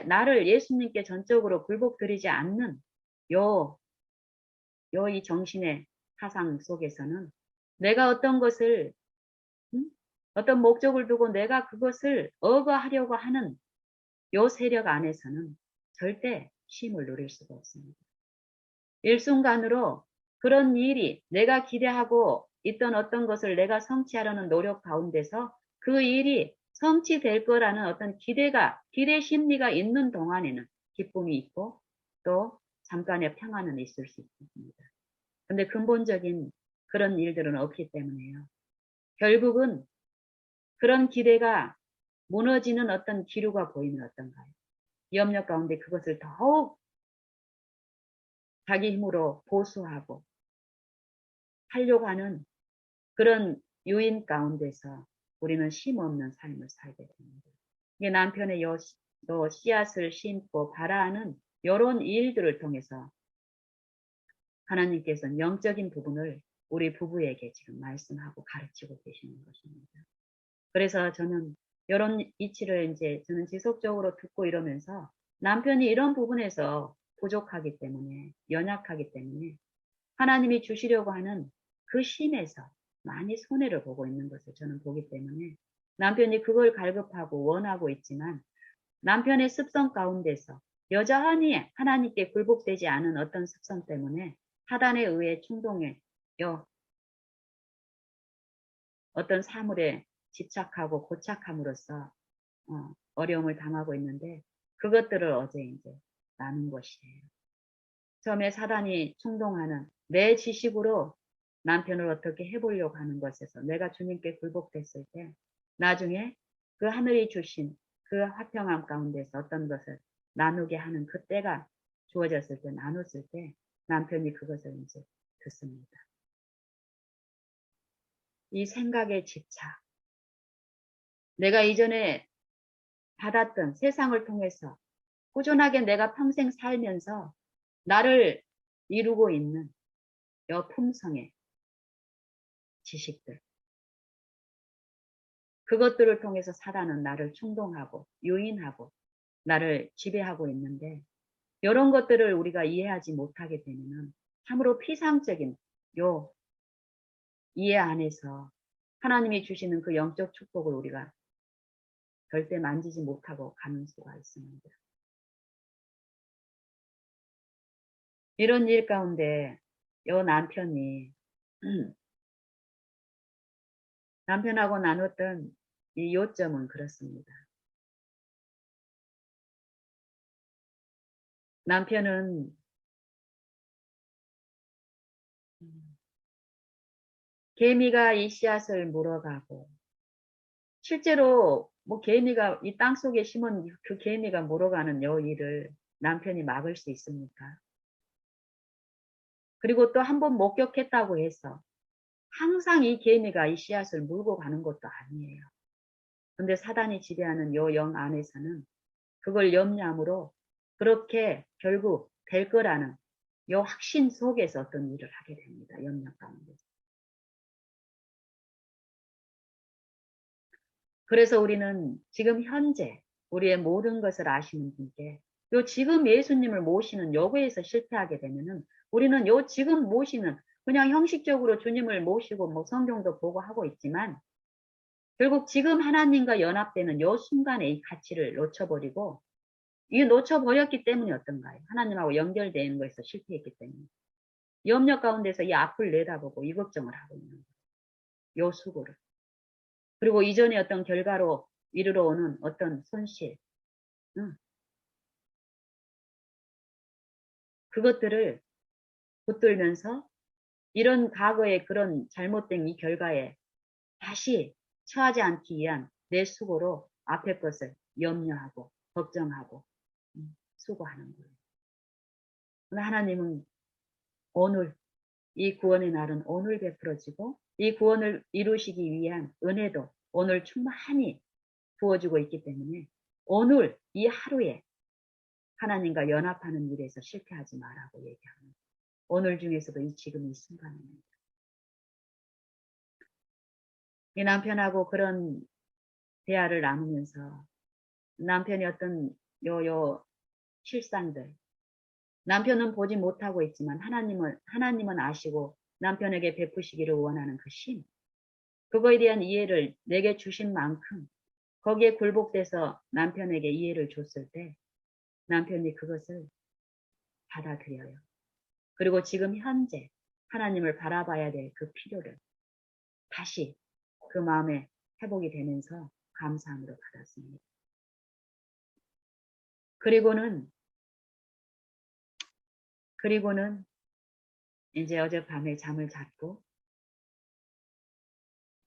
나를 예수님께 전적으로 굴복드리지 않는 요 이 정신의 사상 속에서는 내가 어떤 것을 어떤 목적을 두고 내가 그것을 억어하려고 하는 요 세력 안에서는 절대 쉼을 누릴 수가 없습니다. 일순간으로 그런 일이 내가 기대하고 있던 어떤 것을 내가 성취하려는 노력 가운데서 그 일이 성취될 거라는 어떤 기대 심리가 있는 동안에는 기쁨이 있고 또 잠깐의 평안은 있을 수 있습니다. 근데 근본적인 그런 일들은 없기 때문에요. 결국은 그런 기대가 무너지는 어떤 기류가 보이면 어떤가요? 염려 가운데 그것을 더욱 자기 힘으로 보수하고 하려고 하는 그런 요인 가운데서 우리는 쉼 없는 삶을 살게 됩니다. 이게 남편의 또 씨앗을 심고 발화하는 이런 일들을 통해서 하나님께서는 영적인 부분을 우리 부부에게 지금 말씀하고 가르치고 계시는 것입니다. 그래서 저는 이런 이치를 이제 저는 지속적으로 듣고 이러면서 남편이 이런 부분에서 부족하기 때문에 연약하기 때문에 하나님이 주시려고 하는 그 쉼에서 많이 손해를 보고 있는 것을 저는 보기 때문에 남편이 그걸 갈급하고 원하고 있지만 남편의 습성 가운데서 여전히 하나님께 굴복되지 않은 어떤 습성 때문에 사단에 의해 충동에 어떤 사물에 집착하고 고착함으로써 어려움을 당하고 있는데 그것들을 어제 이제 나눈 것이에요. 처음에 사단이 충동하는 내 지식으로 남편을 어떻게 해보려고 하는 것에서 내가 주님께 굴복됐을 때 나중에 그 하늘이 주신 그 화평함 가운데서 어떤 것을 나누게 하는 그때가 주어졌을 때 나눴을 때 남편이 그것을 이제 듣습니다. 이 생각의 집착, 내가 이전에 받았던 세상을 통해서 꾸준하게 내가 평생 살면서 나를 이루고 있는 여 품성의 지식들, 그것들을 통해서 사단은 나를 충동하고 유인하고 나를 지배하고 있는데 이런 것들을 우리가 이해하지 못하게 되면은 참으로 피상적인 요 이해 안에서 하나님이 주시는 그 영적 축복을 우리가 절대 만지지 못하고 가는 수가 있습니다. 이런 일 가운데 요 남편이 남편하고 나눴던 이 요점은 그렇습니다. 남편은 개미가 이 씨앗을 물어가고 실제로 뭐 개미가 이 땅속에 심은 그 개미가 물어가는 요 일을 남편이 막을 수 있습니까? 그리고 또 한 번 목격했다고 해서 항상 이 개미가 이 씨앗을 물고 가는 것도 아니에요. 근데 사단이 지배하는 요 영 안에서는 그걸 염려함으로 그렇게 결국 될 거라는 요 확신 속에서 어떤 일을 하게 됩니다. 염려 가운데. 그래서 우리는 지금 현재 우리의 모든 것을 아시는 분께 요 지금 예수님을 모시는 요거에서 실패하게 되면은 우리는 요 지금 모시는 그냥 형식적으로 주님을 모시고 뭐 성경도 보고 하고 있지만 결국 지금 하나님과 연합되는 요 순간에 이 가치를 놓쳐버리고 이 놓쳐버렸기 때문에 어떤가요? 하나님하고 연결되는 것에서 실패했기 때문에 염려 가운데서 이 앞을 내다보고 이 걱정을 하고 있는 거예요. 요 수고를. 그리고 이전의 어떤 결과로 이르러 오는 어떤 손실, 그것들을 붙들면서 이런 과거의 그런 잘못된 이 결과에 다시 처하지 않기 위한 내 수고로 앞의 것을 염려하고 걱정하고 수고하는 거예요. 하나님은 오늘 이 구원의 날은 오늘 베풀어지고 이 구원을 이루시기 위한 은혜도 오늘 충만히 부어주고 있기 때문에 오늘 이 하루에 하나님과 연합하는 일에서 실패하지 말라고 얘기합니다. 오늘 중에서도 이 지금 이 순간입니다. 이 남편하고 그런 대화를 나누면서 남편이 어떤 요 실상들 남편은 보지 못하고 있지만 하나님은 아시고 남편에게 베푸시기를 원하는 그 심, 그거에 대한 이해를 내게 주신 만큼 거기에 굴복돼서 남편에게 이해를 줬을 때 남편이 그것을 받아들여요. 그리고 지금 현재 하나님을 바라봐야 될 그 필요를 다시 그 마음에 회복이 되면서 감사함으로 받았습니다. 그리고는 이제 어젯밤에 잠을 잤고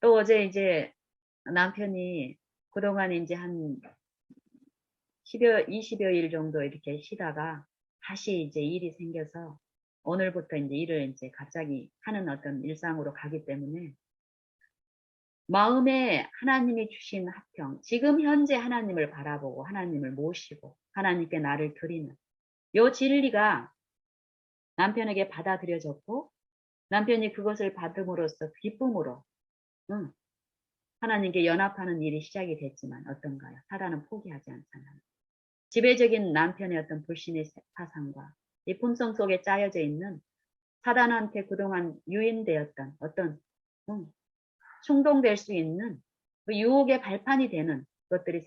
또 어제 이제 남편이 그동안 이제 한 20여 일 정도 이렇게 쉬다가 다시 이제 일이 생겨서 오늘부터 이제 일을 이제 갑자기 하는 어떤 일상으로 가기 때문에 마음에 하나님이 주신 화평, 지금 현재 하나님을 바라보고 하나님을 모시고 하나님께 나를 드리는 요 진리가 남편에게 받아들여졌고 남편이 그것을 받음으로써 기쁨으로 하나님께 연합하는 일이 시작이 됐지만 어떤가요? 사단은 포기하지 않잖아요. 지배적인 남편의 어떤 불신의 사상과 이 품성 속에 짜여져 있는 사단한테 그동안 유인되었던 어떤 충동될 수 있는 그 유혹의 발판이 되는 것들이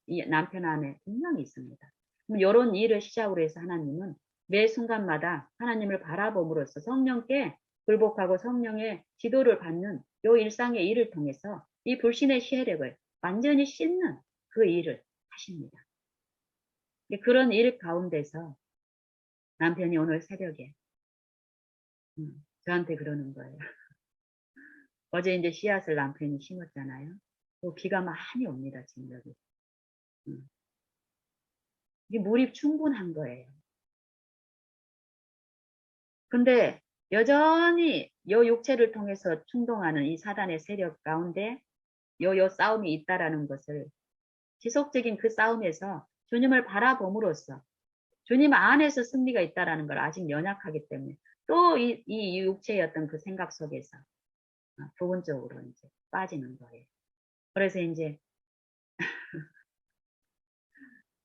이 남편 안에 분명히 있습니다. 이런 일을 시작으로 해서 하나님은 매 순간마다 하나님을 바라봄으로써 성령께 굴복하고 성령의 지도를 받는 요 일상의 일을 통해서 이 불신의 세력을 완전히 씻는 그 일을 하십니다. 그런 일 가운데서 남편이 오늘 새벽에 저한테 그러는 거예요. 어제 이제 씨앗을 남편이 심었잖아요. 또 비가 많이 옵니다, 지금 여기. 이게 물이 충분한 거예요. 근데 여전히 요 육체를 통해서 충동하는 이 사단의 세력 가운데 요 싸움이 있다라는 것을 지속적인 그 싸움에서 주님을 바라봄으로써 주님 안에서 승리가 있다라는 걸 아직 연약하기 때문에 또 이 육체의 어떤 그 생각 속에서 부분적으로 이제 빠지는 거예요. 그래서 이제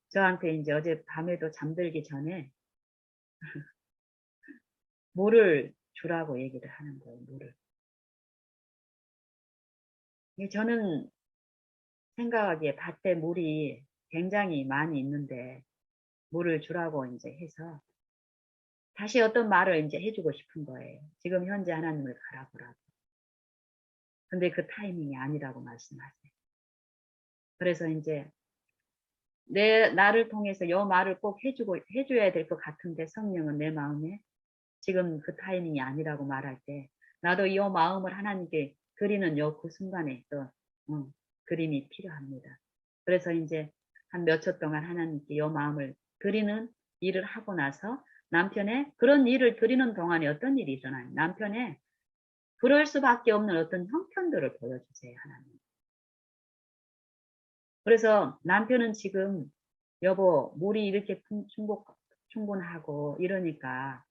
저한테 이제 어제 밤에도 잠들기 전에 물을 주라고 얘기를 하는 거예요, 물을. 저는 생각하기에 밭에 물이 굉장히 많이 있는데 물을 주라고 이제 해서 다시 어떤 말을 이제 해주고 싶은 거예요. 지금 현재 하나님을 바라보라고. 근데 그 타이밍이 아니라고 말씀하세요. 그래서 이제 나를 통해서 요 말을 꼭 해줘야 될 것 같은데 성령은 내 마음에 지금 그 타이밍이 아니라고 말할 때 나도 이 마음을 하나님께 그리는 그 순간에 또 그림이 필요합니다. 그래서 이제 한 몇 초 동안 하나님께 이 마음을 드리는 일을 하고 나서 남편의 그런 일을 드리는 동안에 어떤 일이 일어나요? 남편의 그럴 수밖에 없는 어떤 형편들을 보여주세요, 하나님. 그래서 남편은 지금 여보 물이 이렇게 충분하고 이러니까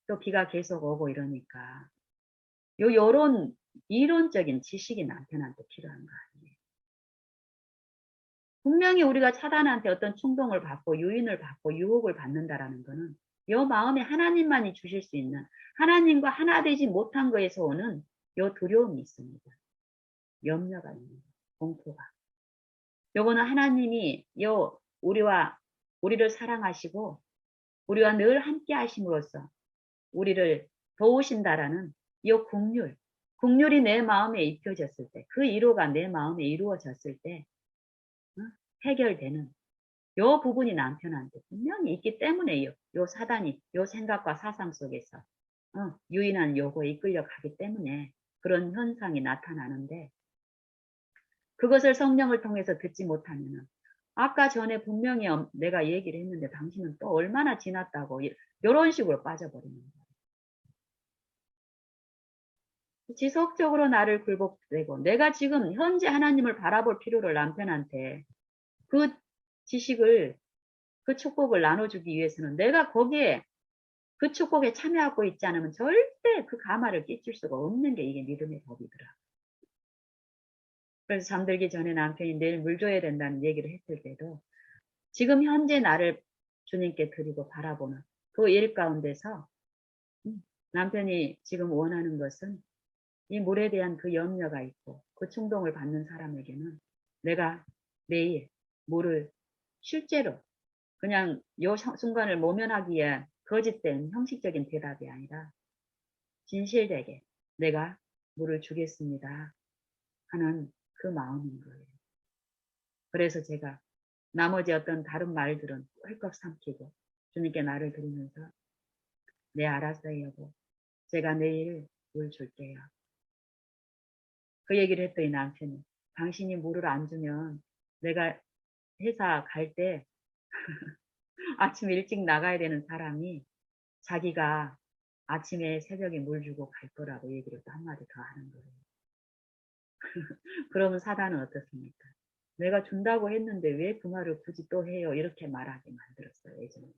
또 비가 계속 오고 이러니까 요런 이론적인 지식이 남편한테 필요한 거 아니에요. 분명히 우리가 사단한테 어떤 충동을 받고 유인을 받고 유혹을 받는다라는 거는 요 마음에 하나님만이 주실 수 있는 하나님과 하나 되지 못한 거에서 오는 요 두려움이 있습니다. 염려가 있는 거, 공포가. 요거는 하나님이 우리를 사랑하시고 우리와 늘 함께 하심으로써 우리를 도우신다라는 이 국률이 내 마음에 입혀졌을 때, 그 위로가 내 마음에 이루어졌을 때 어? 해결되는 요 부분이 남편한테 분명히 있기 때문에 요 사단이 요 생각과 사상 속에서 유인한 요거에 이끌려 가기 때문에 그런 현상이 나타나는데 그것을 성령을 통해서 듣지 못하면은 아까 전에 분명히 내가 얘기를 했는데 당신은 또 얼마나 지났다고 이런 식으로 빠져버리는 거예요. 지속적으로 나를 굴복되고 내가 지금 현재 하나님을 바라볼 필요를 남편한테 그 지식을 그 축복을 나눠주기 위해서는 내가 거기에 그 축복에 참여하고 있지 않으면 절대 그 가마를 끼칠 수가 없는 게 이게 믿음의 법이더라. 그래서 잠들기 전에 남편이 내일 물 줘야 된다는 얘기를 했을 때도 지금 현재 나를 주님께 드리고 바라보는 그 일 가운데서 남편이 지금 원하는 것은 이 물에 대한 그 염려가 있고 그 충동을 받는 사람에게는 내가 매일 물을 실제로 그냥 요 순간을 모면하기 위해 거짓된 형식적인 대답이 아니라 진실되게 내가 물을 주겠습니다 하는 그 마음인 거예요. 그래서 제가 나머지 어떤 다른 말들은 헐꺽 삼키고 주님께 나를 드리면서 네 알았어요 여보 제가 내일 물 줄게요. 그 얘기를 했더니 남편이 당신이 물을 안 주면 내가 회사 갈 때 아침 일찍 나가야 되는 사람이 자기가 아침에 새벽에 물 주고 갈 거라고 얘기를 또 한마디 더 하는 거예요. 그러면 사단은 어떻습니까? 내가 준다고 했는데 왜 그 말을 굳이 또 해요? 이렇게 말하게 만들었어요, 예전에는.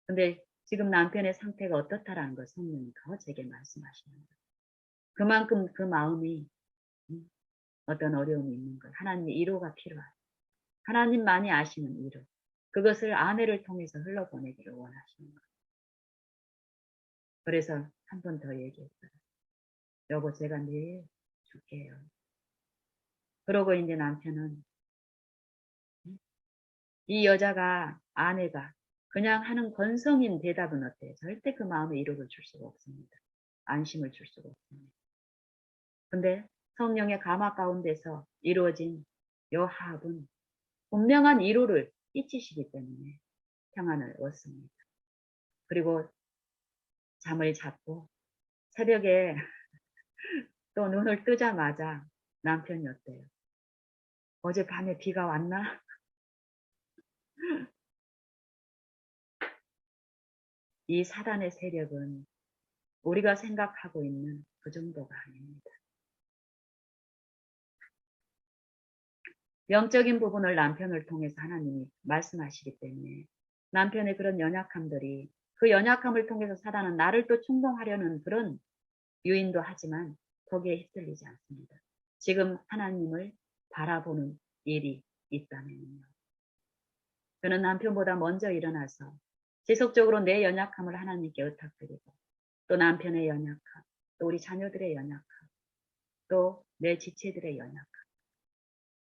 근데 지금 남편의 상태가 어떻다라는 걸 성령이 더 제게 말씀하시는 거예요. 그만큼 그 마음이 어떤 어려움이 있는 거예요. 하나님의 위로가 필요하다. 하나님만이 아시는 위로. 그것을 아내를 통해서 흘러보내기를 원하시는 거예요. 그래서 한 번 더 얘기했어요. 여보, 제가 내일 줄게요. 그러고 이제 남편은 이 여자가, 아내가 그냥 하는 건성인 대답은 어때요? 절대 그 마음에 위로를 줄 수가 없습니다. 안심을 줄 수가 없습니다. 근데 성령의 감화 가운데서 이루어진 요 화합은 분명한 위로를 끼치시기 때문에 평안을 얻습니다. 그리고 잠을 잡고 새벽에 또 눈을 뜨자마자 남편이 어때요? 어젯밤에 비가 왔나? 이 사단의 세력은 우리가 생각하고 있는 그 정도가 아닙니다. 영적인 부분을 남편을 통해서 하나님이 말씀하시기 때문에 남편의 그런 연약함들이 그 연약함을 통해서 사단은 나를 또 충동하려는 그런 유인도 하지만 거기에 휩쓸리지 않습니다. 지금 하나님을 바라보는 일이 있다면요. 저는 남편보다 먼저 일어나서 지속적으로 내 연약함을 하나님께 의탁드리고 또 남편의 연약함, 또 우리 자녀들의 연약함, 또 내 지체들의 연약함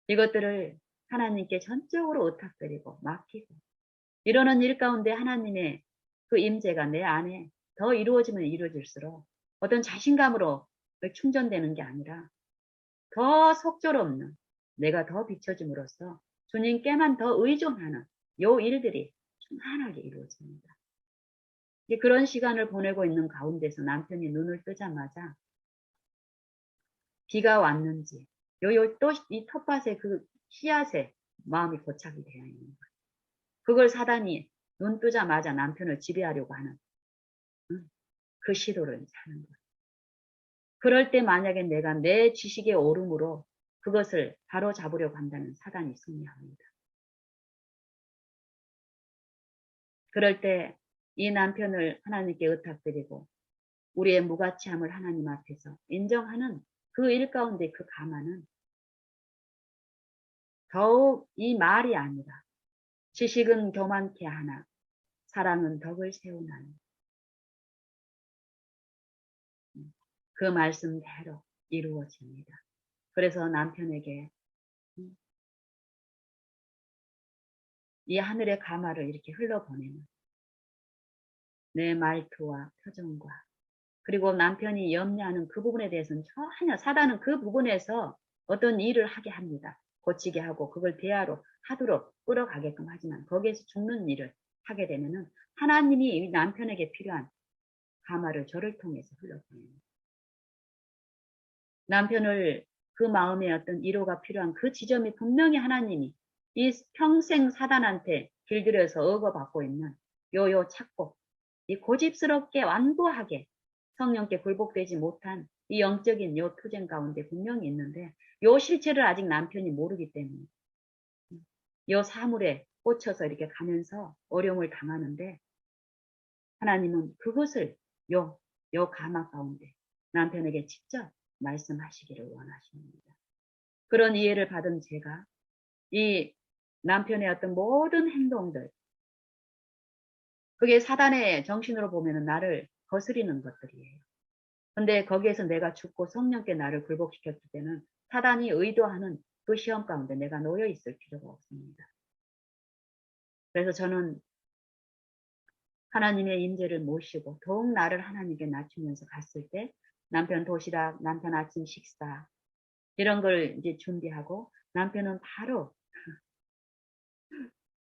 이것들을 하나님께 전적으로 의탁드리고 맡기고 이러는 일 가운데 하나님의 그 임재가 내 안에 더 이루어지면 이루어질수록 어떤 자신감으로 충전되는 게 아니라 더 속절없는 내가 더 비춰짐으로써 주님께만 더 의존하는 요 일들이 충만하게 이루어집니다. 그런 시간을 보내고 있는 가운데서 남편이 눈을 뜨자마자 비가 왔는지 또 이 텃밭의 그 씨앗에 마음이 고착이 되어 있는 거예요. 그걸 사단이 눈 뜨자마자 남편을 지배하려고 하는 그 시도를 하는 거예요. 그럴 때 만약에 내가 내 지식의 오름으로 그것을 바로잡으려고 한다면 사단이 승리합니다. 그럴 때 이 남편을 하나님께 의탁드리고 우리의 무가치함을 하나님 앞에서 인정하는 그 일 가운데 그 감화는 더욱 이 말이 아니라 지식은 교만케 하나 사랑은 덕을 세우나니 그 말씀대로 이루어집니다. 그래서 남편에게 이 하늘의 가마를 이렇게 흘러보내는 내 말투와 표정과 그리고 남편이 염려하는 그 부분에 대해서는 전혀 사단은 그 부분에서 어떤 일을 하게 합니다. 고치게 하고 그걸 대화로 하도록 끌어가게끔 하지만 거기에서 죽는 일을 하게 되면은 하나님이 남편에게 필요한 가마를 저를 통해서 흘러보냅니다. 남편을 그 마음에 어떤 위로가 필요한 그 지점이 분명히 하나님이 이 평생 사단한테 길들여서 억어받고 있는 요 착복, 이 고집스럽게 완고하게 성령께 굴복되지 못한 이 영적인 요 투쟁 가운데 분명히 있는데 요 실체를 아직 남편이 모르기 때문에 요 사물에 꽂혀서 이렇게 가면서 어려움을 당하는데 하나님은 그것을 요 가마 가운데 남편에게 직접 말씀하시기를 원하십니다. 그런 이해를 받은 제가 이 남편의 어떤 모든 행동들 그게 사단의 정신으로 보면 나를 거스리는 것들이에요. 근데 거기에서 내가 죽고 성령께 나를 굴복시켰을 때는 사단이 의도하는 그 시험 가운데 내가 놓여 있을 필요가 없습니다. 그래서 저는 하나님의 임재를 모시고 더욱 나를 하나님께 낮추면서 갔을 때 남편 도시락, 남편 아침 식사 이런 걸 이제 준비하고 남편은 바로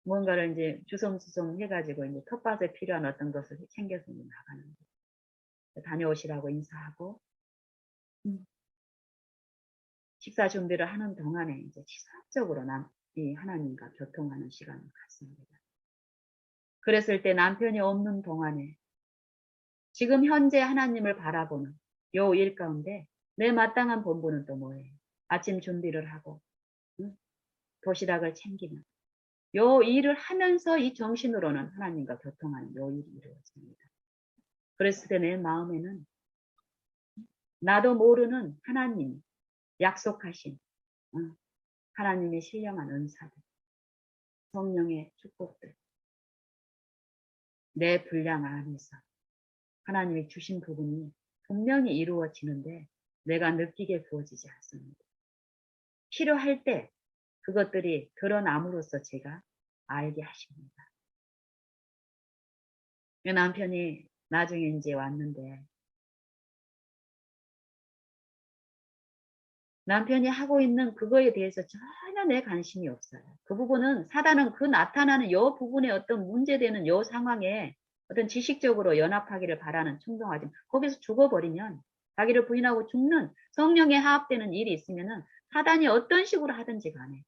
뭔가를 이제 주섬주섬 해가지고 이제 텃밭에 필요한 어떤 것을 챙겨서 나가는 거예요. 다녀오시라고 인사하고 식사 준비를 하는 동안에 이제 지속적으로 이 하나님과 교통하는 시간을 갖습니다. 그랬을 때 남편이 없는 동안에 지금 현재 하나님을 바라보는 요 일 가운데 내 마땅한 본분은 또 뭐예요? 아침 준비를 하고 도시락을 챙기는 요 일을 하면서 이 정신으로는 하나님과 교통하는 요 일이 이루어집니다. 그랬을 때 내 마음에는 나도 모르는 하나님 약속하신 하나님의 신령한 은사들 성령의 축복들 내 분량 안에서 하나님이 주신 부분이 분명히 이루어지는데 내가 느끼게 부어지지 않습니다. 필요할 때 그것들이 드러남으로써 제가 알게 하십니다. 남편이 나중에 이제 왔는데 남편이 하고 있는 그거에 대해서 전혀 내 관심이 없어요. 그 부분은 사단은 그 나타나는 요 부분에 어떤 문제되는 요 상황에 어떤 지식적으로 연합하기를 바라는 충동하지 거기서 죽어버리면 자기를 부인하고 죽는 성령에 하합되는 일이 있으면은 사단이 어떤 식으로 하든지 간에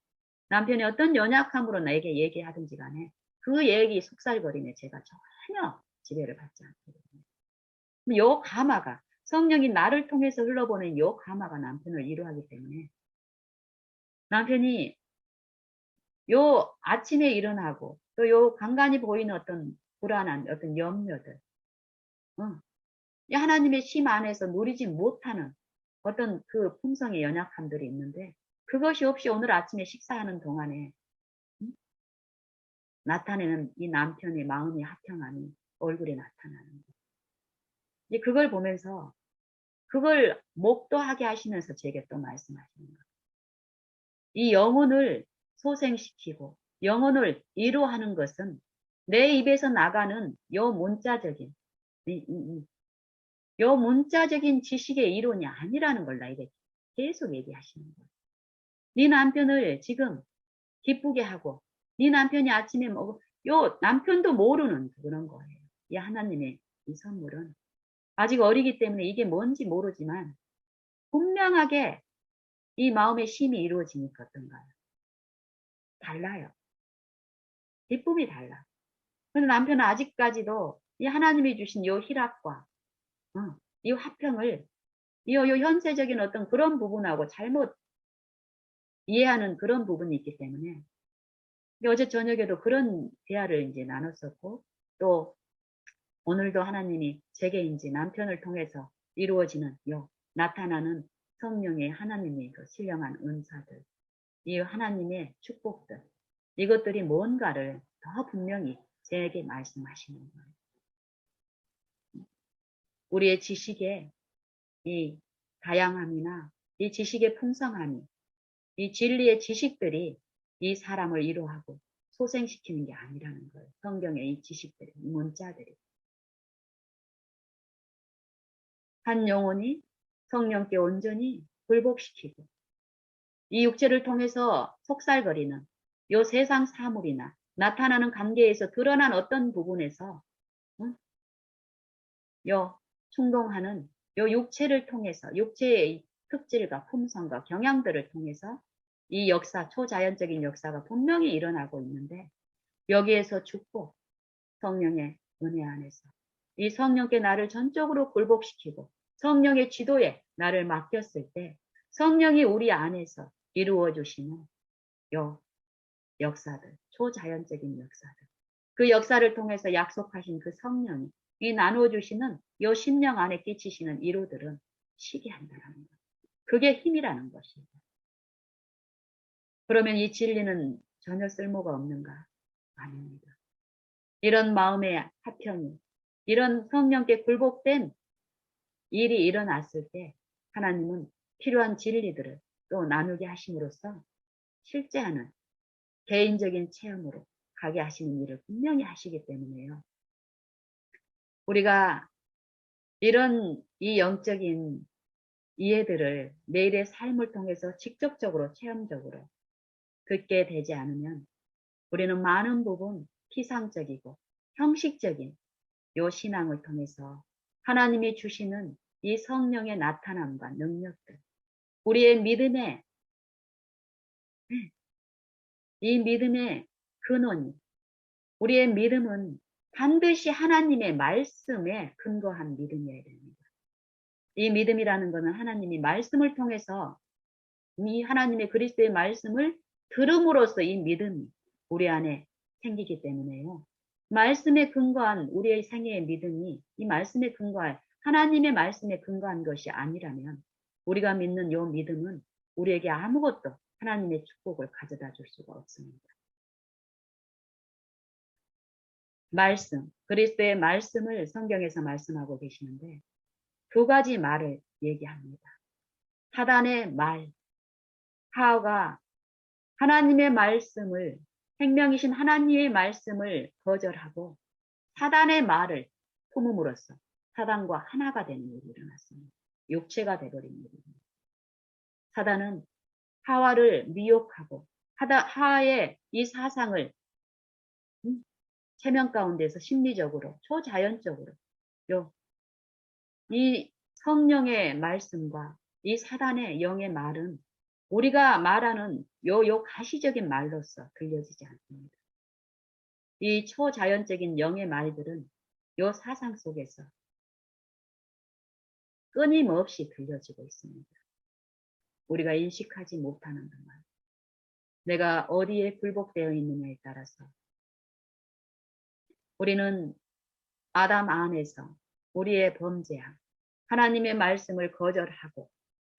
남편이 어떤 연약함으로 나에게 얘기하든지 간에 그 얘기 속살거림에 제가 전혀 지배를 받지 않거든요. 요 가마가 성령이 나를 통해서 흘러보낸 요 가마가 남편을 이루하기 때문에 남편이 요 아침에 일어나고 또 요 간간히 보이는 어떤 불안한 어떤 염려들 하나님의 심 안에서 누리지 못하는 어떤 그 품성의 연약함들이 있는데 그것이 없이 오늘 아침에 식사하는 동안에 나타내는 이 남편의 마음의 하평함이 얼굴에 나타나는 거예요. 이제 그걸 보면서 그걸 목도하게 하시면서 제게 또 말씀하시는 거예요. 이 영혼을 소생시키고 영혼을 이루하는 것은 내 입에서 나가는 요 문자적인 요 문자적인 지식의 이론이 아니라는 걸 나에게 계속 얘기하시는 거예요. 네 남편을 지금 기쁘게 하고 네 남편이 아침에 요 남편도 모르는 그런 거예요. 이 하나님의 이 선물은 아직 어리기 때문에 이게 뭔지 모르지만 분명하게 이 마음의 심이 이루어지니까 어떤가요? 달라요. 기쁨이 달라. 그래서 남편은 아직까지도 이 하나님이 주신 요 희락과 이 화평을 요 현세적인 어떤 그런 부분하고 잘못 이해하는 그런 부분이 있기 때문에 어제 저녁에도 그런 대화를 이제 나눴었고 또 오늘도 하나님이 제게 이제 남편을 통해서 이루어지는 나타나는 성령의 하나님의 그 신령한 은사들 이 하나님의 축복들 이것들이 뭔가를 더 분명히 제게 말씀하시는 거예요. 우리의 지식의 이 다양함이나 이 지식의 풍성함이 이 진리의 지식들이 이 사람을 이루하고 소생시키는 게 아니라는 거예요. 성경의 이 지식들이, 이 문자들이. 한 영혼이 성령께 온전히 굴복시키고 이 육체를 통해서 속살거리는 요 세상 사물이나 나타나는 관계에서 드러난 어떤 부분에서 요 충동하는 요 육체를 통해서 육체의 특질과 품성과 경향들을 통해서 이 역사, 초자연적인 역사가 분명히 일어나고 있는데 여기에서 축복, 성령의 은혜 안에서 이 성령께 나를 전적으로 굴복시키고 성령의 지도에 나를 맡겼을 때 성령이 우리 안에서 이루어 주시는 요 역사들, 초자연적인 역사들 그 역사를 통해서 약속하신 그 성령이 이 나눠주시는 요 심령 안에 끼치시는 이로들은 시기한다는 것. 그게 힘이라는 것입니다. 그러면 이 진리는 전혀 쓸모가 없는가? 아닙니다. 이런 마음의 하평이, 이런 성령께 굴복된 일이 일어났을 때 하나님은 필요한 진리들을 또 나누게 하심으로써 실제하는 개인적인 체험으로 가게 하시는 일을 분명히 하시기 때문에요. 우리가 이런 이 영적인 이해들을 매일의 삶을 통해서 직접적으로 체험적으로 듣게 되지 않으면 우리는 많은 부분 피상적이고 형식적인 요 신앙을 통해서 하나님이 주시는 이 성령의 나타남과 능력들 우리의 믿음의 이 믿음의 근원이 우리의 믿음은 반드시 하나님의 말씀에 근거한 믿음이어야 됩니다. 이 믿음이라는 것은 하나님이 말씀을 통해서 이 하나님의 그리스도의 말씀을 들음으로써 이 믿음이 우리 안에 생기기 때문에요. 말씀에 근거한 우리의 생애의 믿음이 이 말씀에 근거한 하나님의 말씀에 근거한 것이 아니라면 우리가 믿는 이 믿음은 우리에게 아무것도 하나님의 축복을 가져다 줄 수가 없습니다. 말씀, 그리스도의 말씀을 성경에서 말씀하고 계시는데 두 가지 말을 얘기합니다. 사단의 말, 하와가 하나님의 말씀을 생명이신 하나님의 말씀을 거절하고 사단의 말을 품음으로써 사단과 하나가 되는 일이 일어났습니다. 육체가 되어버린 일입니다. 사단은 하와를 미혹하고 하와의 이 사상을 체면 가운데서 심리적으로 초자연적으로 이 성령의 말씀과 이 사단의 영의 말은 우리가 말하는 요 가시적인 말로서 들려지지 않습니다. 이 초자연적인 영의 말들은 요 사상 속에서 끊임없이 들려지고 있습니다. 우리가 인식하지 못하는 동안 내가 어디에 굴복되어 있느냐에 따라서 우리는 아담 안에서 우리의 범죄함, 하나님의 말씀을 거절하고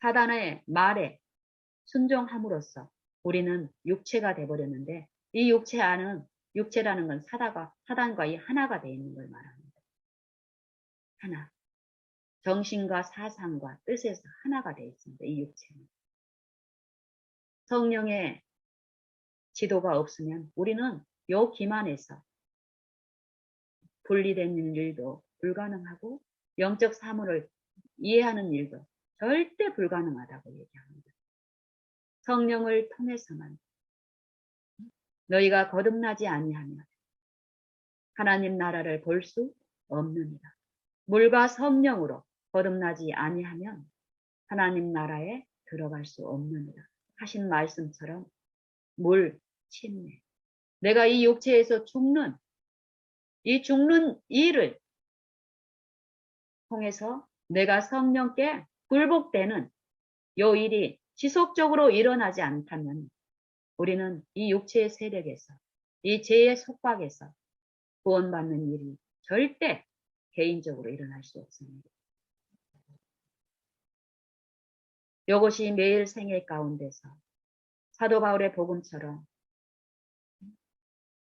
사단의 말에 순종함으로써 우리는 육체가 되어버렸는데 이 육체라는 건 사단과 이 하나가 되어 있는 걸 말합니다. 하나. 정신과 사상과 뜻에서 하나가 되어 있습니다. 이 육체는. 성령의 지도가 없으면 우리는 요 기만에서 분리되는 일도 불가능하고 영적 사물을 이해하는 일도 절대 불가능하다고 얘기합니다. 성령을 통해서만 너희가 거듭나지 아니하면 하나님 나라를 볼 수 없느니라. 물과 성령으로 거듭나지 아니하면 하나님 나라에 들어갈 수 없느니라 하신 말씀처럼 물, 침례. 내가 이 육체에서 죽는 일을 통해서 내가 성령께 굴복되는 요 일이 지속적으로 일어나지 않다면 우리는 이 육체의 세력에서 이 죄의 속박에서 구원받는 일이 절대 개인적으로 일어날 수 없습니다. 이것이 매일 생애 가운데서 사도 바울의 복음처럼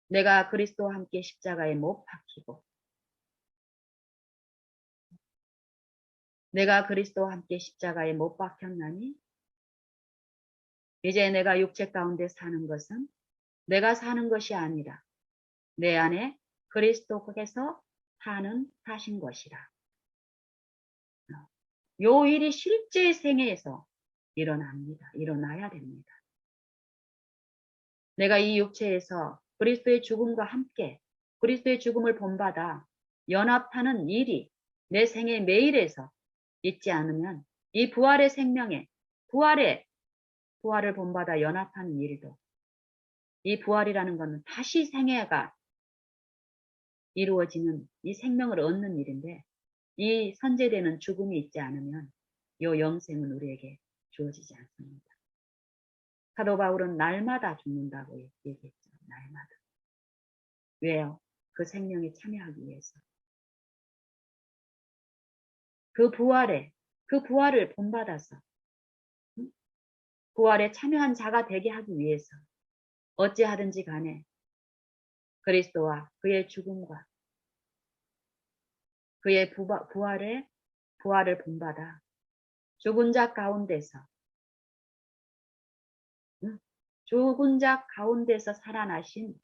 내가 그리스도와 함께 십자가에 못 박히고 내가 그리스도와 함께 십자가에 못 박혔나니 이제 내가 육체 가운데 사는 것은 내가 사는 것이 아니라 내 안에 그리스도께서 사신 것이라. 요 일이 실제 생애에서 일어납니다. 일어나야 됩니다. 내가 이 육체에서 그리스도의 죽음과 함께 그리스도의 죽음을 본받아 연합하는 일이 내 생애 매일에서 있지 않으면 이 부활의 생명에 부활을 본받아 연합하는 일도 이 부활이라는 것은 다시 생애가 이루어지는 이 생명을 얻는 일인데 이 선제되는 죽음이 있지 않으면 이 영생은 우리에게 주어지지 않습니다. 사도 바울은 날마다 죽는다고 얘기했죠. 날마다. 왜요? 그 생명에 참여하기 위해서. 그 부활을 본받아서 부활에 참여한 자가 되게 하기 위해서 어찌하든지 간에 그리스도와 그의 죽음과 그의 부활을 본받아 죽은 자 가운데서 살아나신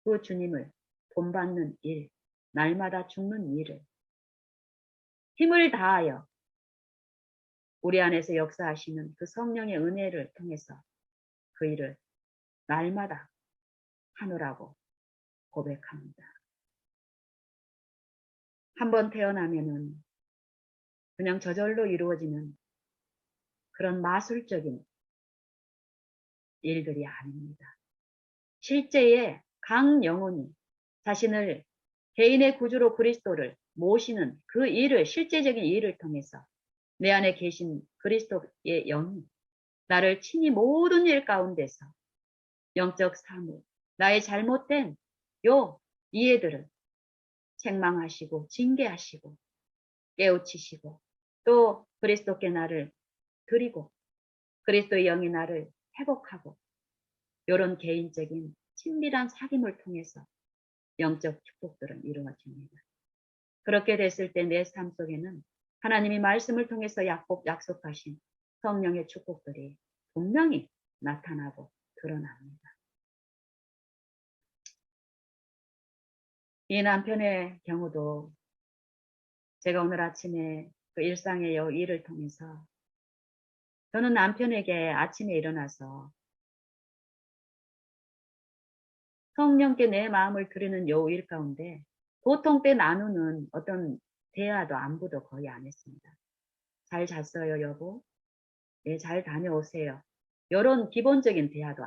그 주님을 본받는 일, 날마다 죽는 일을 힘을 다하여 우리 안에서 역사하시는 그 성령의 은혜를 통해서 그 일을 날마다 하느라고 고백합니다. 한번 태어나면은 그냥 저절로 이루어지는 그런 마술적인 일들이 아닙니다. 실제의 강 영혼이 자신을 개인의 구주로 그리스도를 모시는 그 일을 실제적인 일을 통해서 내 안에 계신 그리스도의 영이 나를 친히 모든 일 가운데서 영적 사물, 나의 잘못된 이해들을 책망하시고 징계하시고 깨우치시고 또 그리스도께 나를 드리고 그리스도의 영이 나를 회복하고 이런 개인적인 친밀한 사귐을 통해서 영적 축복들은 이루어집니다. 그렇게 됐을 때 내 삶 속에는 하나님이 말씀을 통해서 약속하신 성령의 축복들이 분명히 나타나고 드러납니다. 이 남편의 경우도 제가 오늘 아침에 그 일상의 일을 통해서 저는 남편에게 아침에 일어나서 성령께 내 마음을 드리는 요 일 가운데 보통 때 나누는 어떤 대화도 안부도 거의 안 했습니다. 잘 잤어요, 여보? 네, 잘 다녀오세요. 이런 기본적인 대화도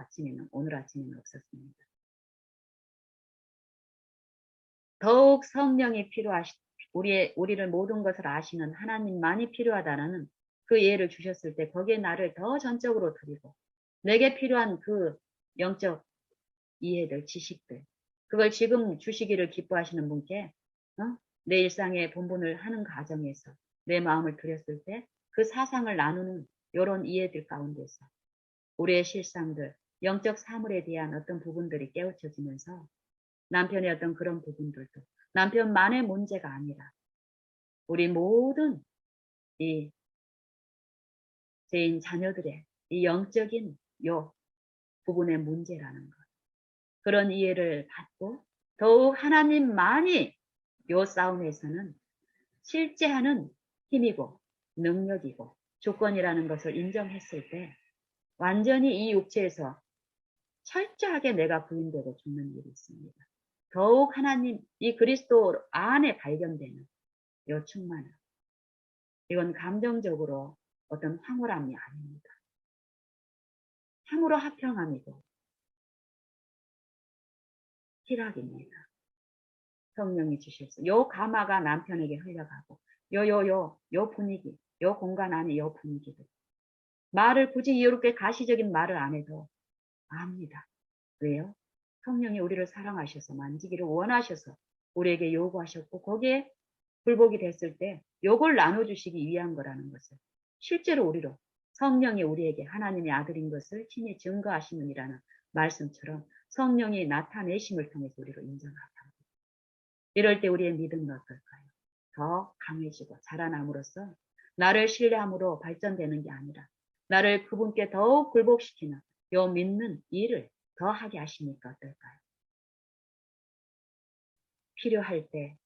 오늘 아침에는 없었습니다. 더욱 성령이 우리를 모든 것을 아시는 하나님만이 필요하다는 그 예를 주셨을 때 거기에 나를 더 전적으로 드리고 내게 필요한 그 영적 이해들, 지식들 그걸 지금 주시기를 기뻐하시는 분께 내 일상의 본분을 하는 과정에서 내 마음을 드렸을 때 그 사상을 나누는 이런 이해들 가운데서 우리의 실상들, 영적 사물에 대한 어떤 부분들이 깨우쳐지면서 남편의 어떤 그런 부분들도 남편만의 문제가 아니라 우리 모든 이 죄인 자녀들의 이 영적인 요 부분의 문제라는 것. 그런 이해를 받고 더욱 하나님만이 요 싸움에서는 실제하는 힘이고 능력이고 조건이라는 것을 인정했을 때 완전히 이 육체에서 철저하게 내가 부인되고 죽는 일이 있습니다. 더욱 하나님 이 그리스도 안에 발견되는 요 충만함. 이건 감정적으로 어떤 황홀함이 아닙니다. 참으로 화평함이고 희락입니다. 성령이 주셔서 요 가마가 남편에게 흘러가고 요 분위기, 요 공간 안에 요 분위기들 말을 굳이 이렇게 가시적인 말을 안 해도 압니다. 왜요? 성령이 우리를 사랑하셔서 만지기를 원하셔서 우리에게 요구하셨고 거기에 굴복이 됐을 때 요걸 나눠주시기 위한 거라는 것을 실제로 우리로 성령이 우리에게 하나님의 아들인 것을 친히 증거하시느니라는 말씀처럼 성령이 나타내심을 통해서 우리로 인정하게 합니다. 이럴 때 우리의 믿음은 어떨까요? 더 강해지고 자라남으로써 나를 신뢰함으로 발전되는 게 아니라 나를 그분께 더욱 굴복시키는 요 믿는 일을 더 하게 하시니까 어떨까요? 필요할 때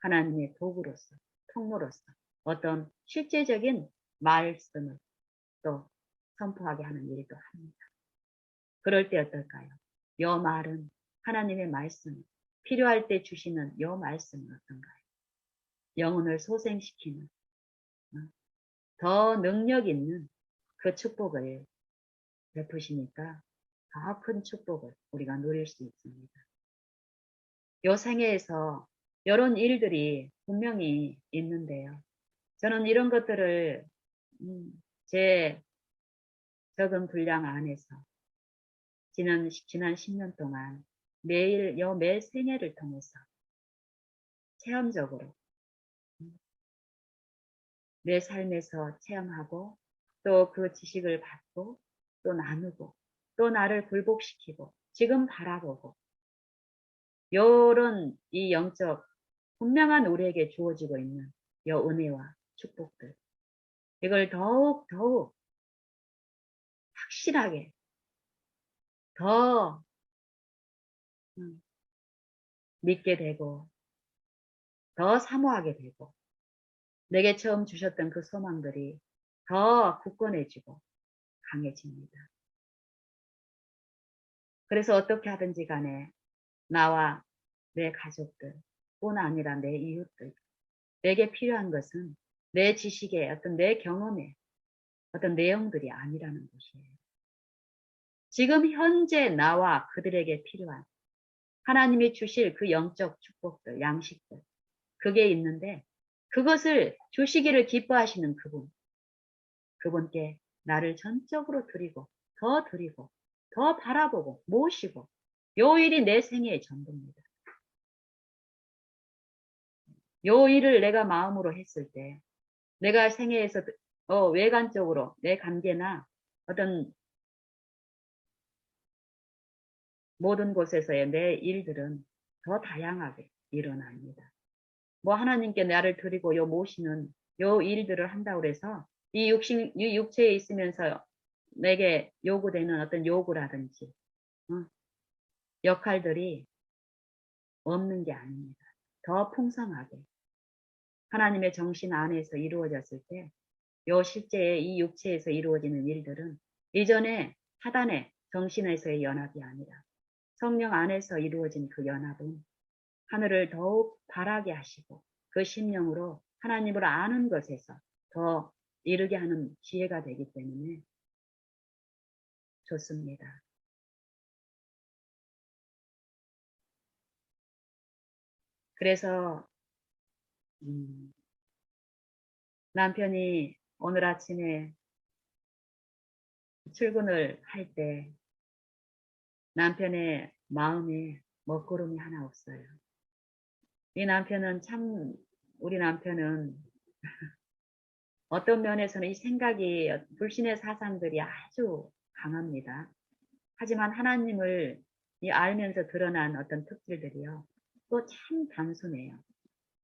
하나님의 도구로서 통로로서 어떤 실제적인 말씀을 또 선포하게 하는 일도 합니다. 그럴 때 어떨까요? 요 말은 하나님의 말씀, 필요할 때 주시는 요 말씀은 어떤가요? 영혼을 소생시키는 더 능력 있는 그 축복을 베푸시니까 더 큰 축복을 우리가 누릴 수 있습니다. 요 생애에서 이런 일들이 분명히 있는데요. 저는 이런 것들을 제 적은 분량 안에서 지난 10년 동안 매일 매 생애를 통해서 체험적으로 내 삶에서 체험하고 또 그 지식을 받고 또 나누고 또 나를 굴복시키고 지금 바라보고 요런 이 영적 분명한 우리에게 주어지고 있는 요 은혜와 축복들 이걸 더욱 확실하게 더 믿게 되고 더 사모하게 되고 내게 처음 주셨던 그 소망들이 더 굳건해지고 강해집니다. 그래서 어떻게 하든지 간에 나와 내 가족들 뿐 아니라 내 이웃들 내게 필요한 것은 내 지식의 어떤 내 경험의 어떤 내용들이 아니라는 것이에요. 지금 현재 나와 그들에게 필요한 하나님이 주실 그 영적 축복들, 양식들 그게 있는데 그것을 주시기를 기뻐하시는 그분께 나를 전적으로 드리고 더 바라보고 모시고 요 일이 내 생애의 전부입니다. 요 일을 내가 마음으로 했을 때 내가 생애에서 외관적으로 내 관계나 어떤 모든 곳에서의 내 일들은 더 다양하게 일어납니다. 뭐 하나님께 나를 드리고 요 모시는 요 일들을 한다고 해서 이 육체에 있으면서 내게 요구되는 어떤 요구라든지 역할들이 없는 게 아닙니다. 더 풍성하게 하나님의 정신 안에서 이루어졌을 때 요 실제의 이 육체에서 이루어지는 일들은 이전에 사단의 정신에서의 연합이 아니라 성령 안에서 이루어진 그 연합은 하늘을 더욱 바라게 하시고 그 심령으로 하나님을 아는 것에서 더 이르게 하는 지혜가 되기 때문에 좋습니다. 그래서 남편이 오늘 아침에 출근을 할 때 남편의 마음에 먹구름이 하나 없어요. 우리 남편은 어떤 면에서는 이 생각이 불신의 사상들이 아주 강합니다. 하지만 하나님을 알면서 드러난 어떤 특질들이요. 또 참 단순해요.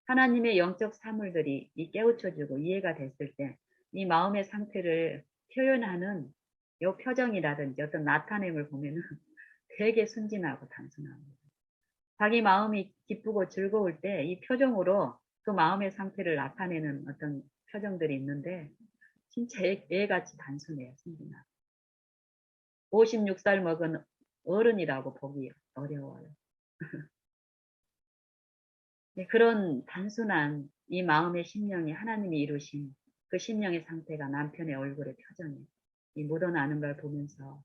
하나님의 영적 사물들이 깨우쳐지고 이해가 됐을 때 이 마음의 상태를 표현하는 요 표정이라든지 어떤 나타냄을 보면은 되게 순진하고 단순합니다. 자기 마음이 기쁘고 즐거울 때 이 표정으로 그 마음의 상태를 나타내는 어떤 표정들이 있는데 진짜 애같이 단순해요. 순진하고. 56살 먹은 어른이라고 보기 어려워요. 네, 그런 단순한 이 마음의 심령이 하나님이 이루신 그 심령의 상태가 남편의 얼굴의 표정에 묻어나는 걸 보면서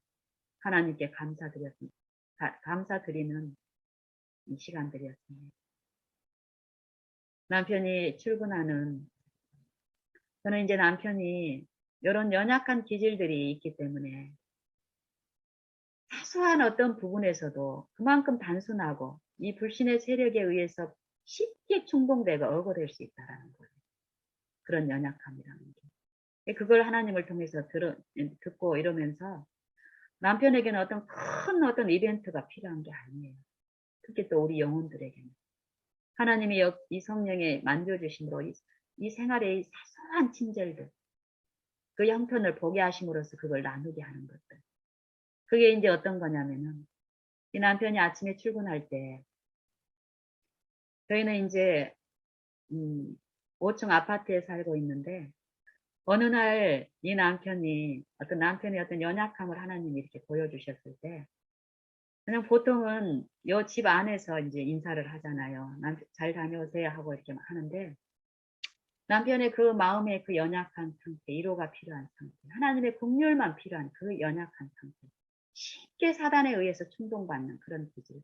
하나님께 감사드리는 이 시간들이었습니다. 남편이 출근하는, 저는 이제 남편이 이런 연약한 기질들이 있기 때문에 사소한 어떤 부분에서도 그만큼 단순하고 이 불신의 세력에 의해서 쉽게 충동되고 억울할 수 있다라는 거예요. 그런 연약함이라는 게. 그걸 하나님을 통해서 듣고 이러면서 남편에게는 어떤 이벤트가 필요한 게 아니에요. 특히 또 우리 영혼들에게는. 하나님이 이 성령에 만져주심으로 이 생활의 이 사소한 친절들, 그 형편을 보게 하심으로써 그걸 나누게 하는 것들. 그게 이제 어떤 거냐면은, 이 남편이 아침에 출근할 때, 저희는 이제, 5층 아파트에 살고 있는데, 어느 날 이 남편의 어떤 연약함을 하나님이 이렇게 보여주셨을 때, 그냥 보통은 요 집 안에서 이제 인사를 하잖아요. 잘 다녀오세요 하고 이렇게 하는데, 남편의 그 마음의 그 연약한 상태, 위로가 필요한 상태, 하나님의 긍휼만 필요한 그 연약한 상태, 쉽게 사단에 의해서 충동받는 그런 기질,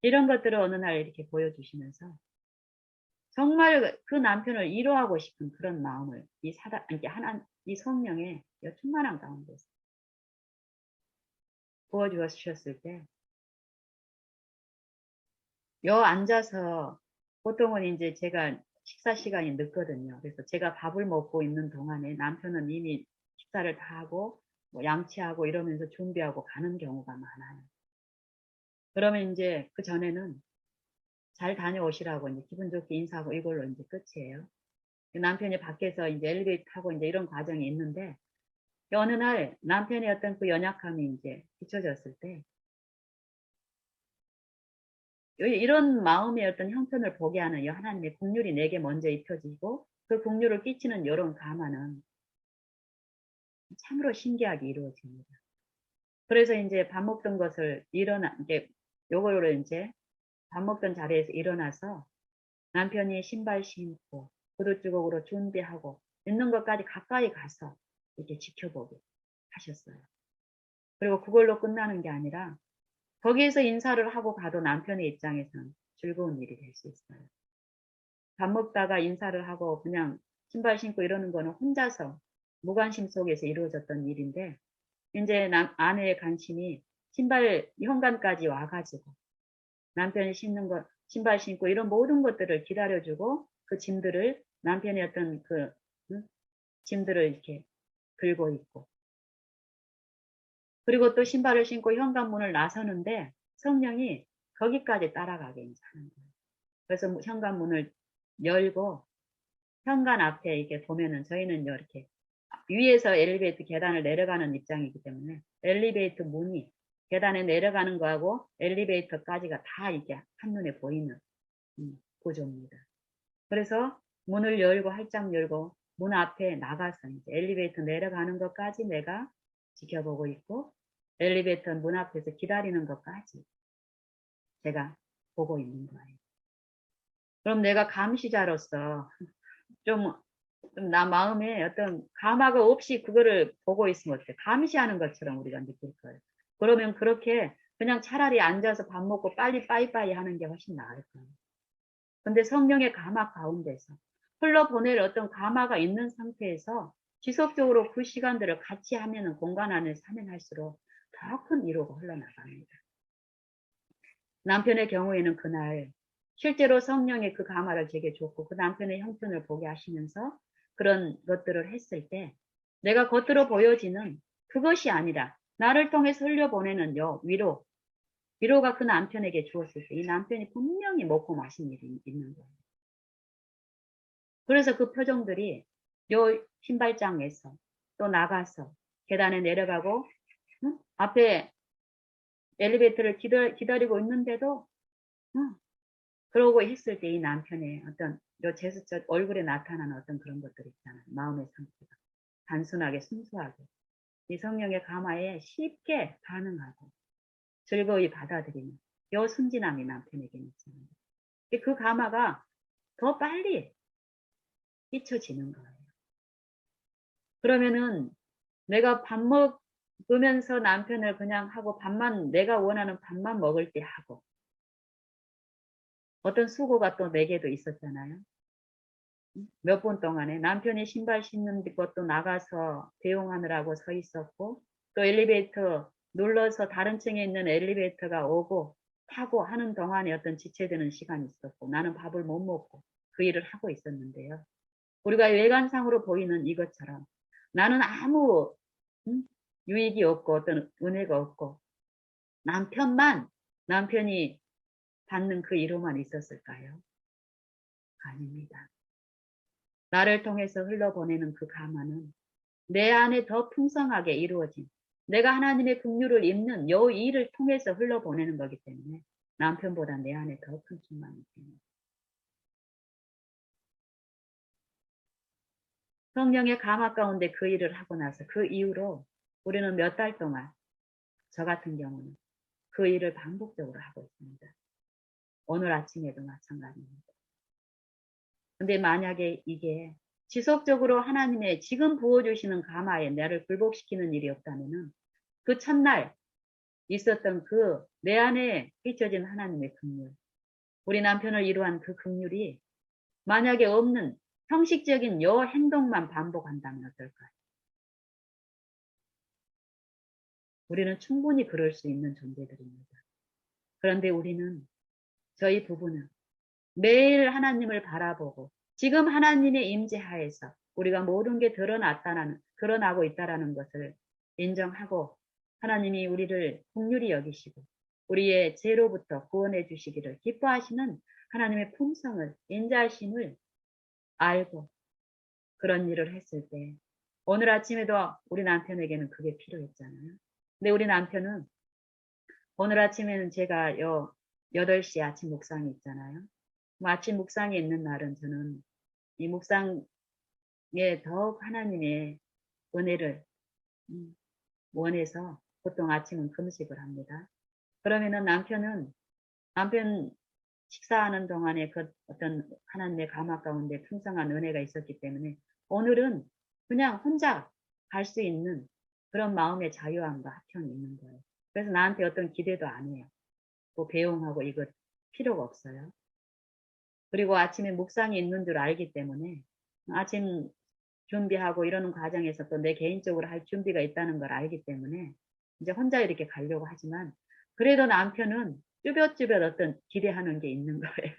이런 것들을 어느 날 이렇게 보여주시면서 정말 그 남편을 위로하고 싶은 그런 마음을 이 성령의 충만한 가운데서 부어주셨을 때, 앉아서 보통은 이제 제가 식사 시간이 늦거든요. 그래서 제가 밥을 먹고 있는 동안에 남편은 이미 식사를 다 하고 뭐 양치하고 이러면서 준비하고 가는 경우가 많아요. 그러면 이제 그 전에는 잘 다녀오시라고 이제 기분 좋게 인사하고 이걸로 이제 끝이에요. 남편이 밖에서 이제 엘리베이터 타고 이제 이런 과정이 있는데 어느 날 남편의 어떤 그 연약함이 이제 비춰졌을 때 이런 마음의 어떤 형편을 보게 하는 이 하나님의 긍휼이 내게 먼저 입혀지고 그 긍휼을 끼치는 이런 감화는 참으로 신기하게 이루어집니다. 그래서 이제 밥 먹던 것을 이제 요걸로 이제 밥 먹던 자리에서 일어나서 남편이 신발 신고 구두주걱으로 준비하고 있는 것까지 가까이 가서 이렇게 지켜보게 하셨어요. 그리고 그걸로 끝나는 게 아니라 거기에서 인사를 하고 가도 남편의 입장에선 즐거운 일이 될 수 있어요. 밥 먹다가 인사를 하고 그냥 신발 신고 이러는 거는 혼자서 무관심 속에서 이루어졌던 일인데 이제 아내의 관심이 신발 현관까지 와가지고 남편이 신는 것, 신발 신고 이런 모든 것들을 기다려주고 그 짐들을 남편의 어떤 짐들을 이렇게 들고 있고 그리고 또 신발을 신고 현관문을 나서는데 성령이 거기까지 따라가게 하는 거예요. 그래서 현관문을 열고 현관 앞에 이렇게 보면은 저희는 이렇게 위에서 엘리베이터 계단을 내려가는 입장이기 때문에 엘리베이터 문이 계단에 내려가는 거하고 엘리베이터까지가 다 이게 한눈에 보이는 구조입니다. 그래서 문을 열고 활짝 열고 문 앞에 나가서 이제 엘리베이터 내려가는 것까지 내가 지켜보고 있고 엘리베이터 문 앞에서 기다리는 것까지 제가 보고 있는 거예요. 그럼 내가 감시자로서 좀 나 마음에 어떤 감화가 없이 그거를 보고 있으면 어때? 감시하는 것처럼 우리가 느낄 거예요. 그러면 그렇게 그냥 차라리 앉아서 밥 먹고 빨리 빠이빠이 하는 게 훨씬 나을 거예요. 근데 성령의 감화 가운데서 흘러보낼 어떤 감화가 있는 상태에서 지속적으로 그 시간들을 같이 하면은 공간 안에서 하면 할수록 더 큰 위로가 흘러나갑니다. 남편의 경우에는 그날 실제로 성령의 그 감화를 제게 줬고 그 남편의 형편을 보게 하시면서 그런 것들을 했을 때 내가 겉으로 보여지는 그것이 아니라 나를 통해서 흘려보내는 위로가 그 남편에게 주었을 때 이 남편이 분명히 먹고 마신 일이 있는 거예요. 그래서 그 표정들이 요 신발장에서 또 나가서 계단에 내려가고 응? 앞에 엘리베이터를 기다리고 있는데도 응? 그러고 했을 때 이 남편의 어떤 요 제스처 얼굴에 나타나는 어떤 그런 것들 있잖아요. 마음의 상태가 단순하게 순수하게 이 성령의 감화에 쉽게 반응하고 즐거이 받아들이는 요 순진함이 남편에게는 있잖아요. 그 감화가 더 빨리 잊혀지는 거예요. 그러면은 내가 밥 먹으면서 남편을 그냥 하고 밥만 내가 원하는 밥만 먹을 때 하고 어떤 수고가 또 내게도 있었잖아요. 몇 번 동안에 남편이 신발 신는 것도 나가서 배웅하느라고 서 있었고 또 엘리베이터 눌러서 다른 층에 있는 엘리베이터가 오고 타고 하는 동안에 어떤 지체되는 시간이 있었고 나는 밥을 못 먹고 그 일을 하고 있었는데요. 우리가 외관상으로 보이는 이것처럼 나는 아무 유익이 없고 어떤 은혜가 없고 남편이 받는 그 위로만 있었을까요? 아닙니다. 나를 통해서 흘러보내는 그 감화는 내 안에 더 풍성하게 이루어진 내가 하나님의 긍휼을 입는 요 일을 통해서 흘러보내는 거기 때문에 남편보다 내 안에 더 큰 충만이 됩니다. 성령의 감화 가운데 그 일을 하고 나서 그 이후로 우리는 몇 달 동안 저 같은 경우는 그 일을 반복적으로 하고 있습니다. 오늘 아침에도 마찬가지입니다. 근데 만약에 이게 지속적으로 하나님의 지금 부어주시는 감화에 나를 굴복시키는 일이 없다면은 그 첫날 있었던 그 내 안에 비춰진 하나님의 긍휼, 우리 남편을 위로한 그 긍휼이 만약에 없는 형식적인 요 행동만 반복한다면 어떨까요? 우리는 충분히 그럴 수 있는 존재들입니다. 그런데 저희 부부는 매일 하나님을 바라보고 지금 하나님의 임재하에서 우리가 모든 게 드러나고 있다라는 것을 인정하고 하나님이 우리를 긍휼히 여기시고 우리의 죄로부터 구원해 주시기를 기뻐하시는 하나님의 품성을 인자하심을 알고 그런 일을 했을 때 오늘 아침에도 우리 남편에게는 그게 필요했잖아요. 근데 우리 남편은 오늘 아침에는 제가 8시 아침 묵상이 있잖아요. 아침 묵상이 있는 날은 저는 이 묵상에 더욱 하나님의 은혜를 원해서 보통 아침은 금식을 합니다. 그러면은 남편 식사하는 동안에 그 어떤 하나님의 감화 가운데 풍성한 은혜가 있었기 때문에 오늘은 그냥 혼자 갈 수 있는 그런 마음의 자유함과 합평이 있는 거예요. 그래서 나한테 어떤 기대도 안 해요. 뭐 배웅하고 이거 필요가 없어요. 그리고 아침에 묵상이 있는 줄 알기 때문에 아침 준비하고 이러는 과정에서 또 내 개인적으로 할 준비가 있다는 걸 알기 때문에 이제 혼자 이렇게 가려고 하지만 그래도 남편은 쭈뼛쭈뼛 어떤 기대하는 게 있는 거예요.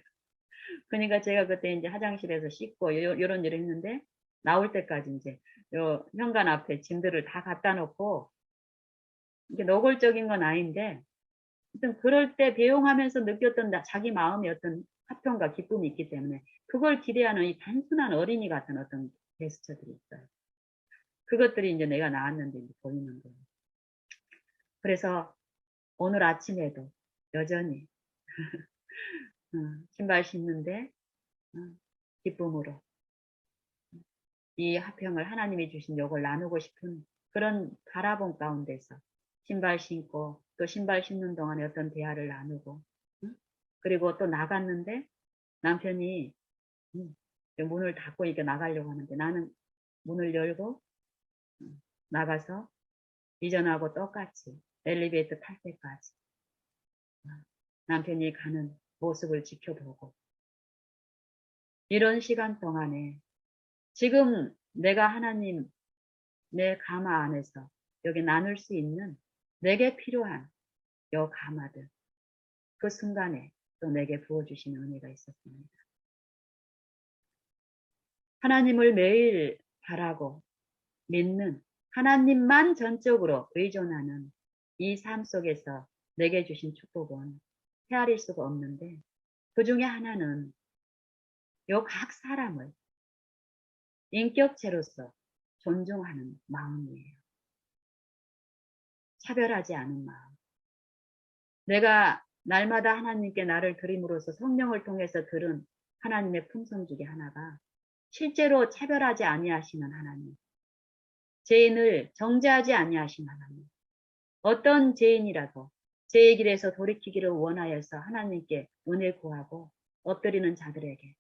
그러니까 제가 그때 이제 화장실에서 씻고 요런 일을 했는데 나올 때까지 이제 요 현관 앞에 짐들을 다 갖다 놓고 이게 노골적인 건 아닌데 하여튼 그럴 때 배웅하면서 느꼈던 자기 마음의 어떤 화평과 기쁨이 있기 때문에 그걸 기대하는 이 단순한 어린이 같은 어떤 제스처들이 있어요. 그것들이 이제 내가 나왔는데 이제 보이는 거예요. 그래서 오늘 아침에도 여전히 신발 신는데 기쁨으로 이 화평을 하나님이 주신 요걸 나누고 싶은 그런 바라본 가운데서 신발 신고 또 신발 신는 동안에 어떤 대화를 나누고 그리고 또 나갔는데 남편이 문을 닫고 이렇게 나가려고 하는데 나는 문을 열고 나가서 이전하고 똑같이 엘리베이터 탈 때까지 남편이 가는 모습을 지켜보고 이런 시간 동안에 지금 내가 하나님 내 가마 안에서 여기 나눌 수 있는 내게 필요한 요 가마들 그 순간에 또 내게 부어주시는 은혜가 있었습니다. 하나님을 매일 바라고 믿는, 하나님만 전적으로 의존하는 이 삶 속에서 내게 주신 축복은 헤아릴 수가 없는데, 그 중에 하나는 요 각 사람을 인격체로서 존중하는 마음이에요. 차별하지 않은 마음. 내가 날마다 하나님께 나를 드림으로써 성령을 통해서 들은 하나님의 품성 중에 하나가 실제로 차별하지 아니하시는 하나님, 죄인을 정죄하지 아니하시는 하나님, 어떤 죄인이라도 죄의 길에서 돌이키기를 원하여서 하나님께 은혜 구하고 엎드리는 자들에게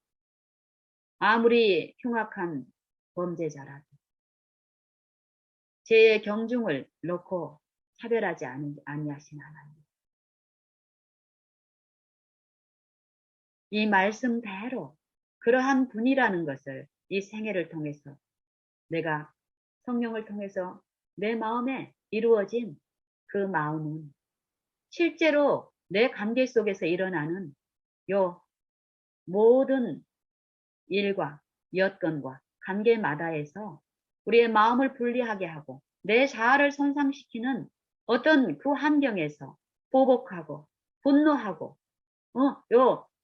아무리 흉악한 범죄자라도 죄의 경중을 놓고 차별하지 아니하신 하나님. 이 말씀대로 그러한 분이라는 것을 이 생애를 통해서 내가 성령을 통해서 내 마음에 이루어진 그 마음은 실제로 내 관계 속에서 일어나는 요 모든 일과 여건과 관계마다에서 우리의 마음을 분리하게 하고 내 자아를 손상시키는 어떤 그 환경에서 보복하고 분노하고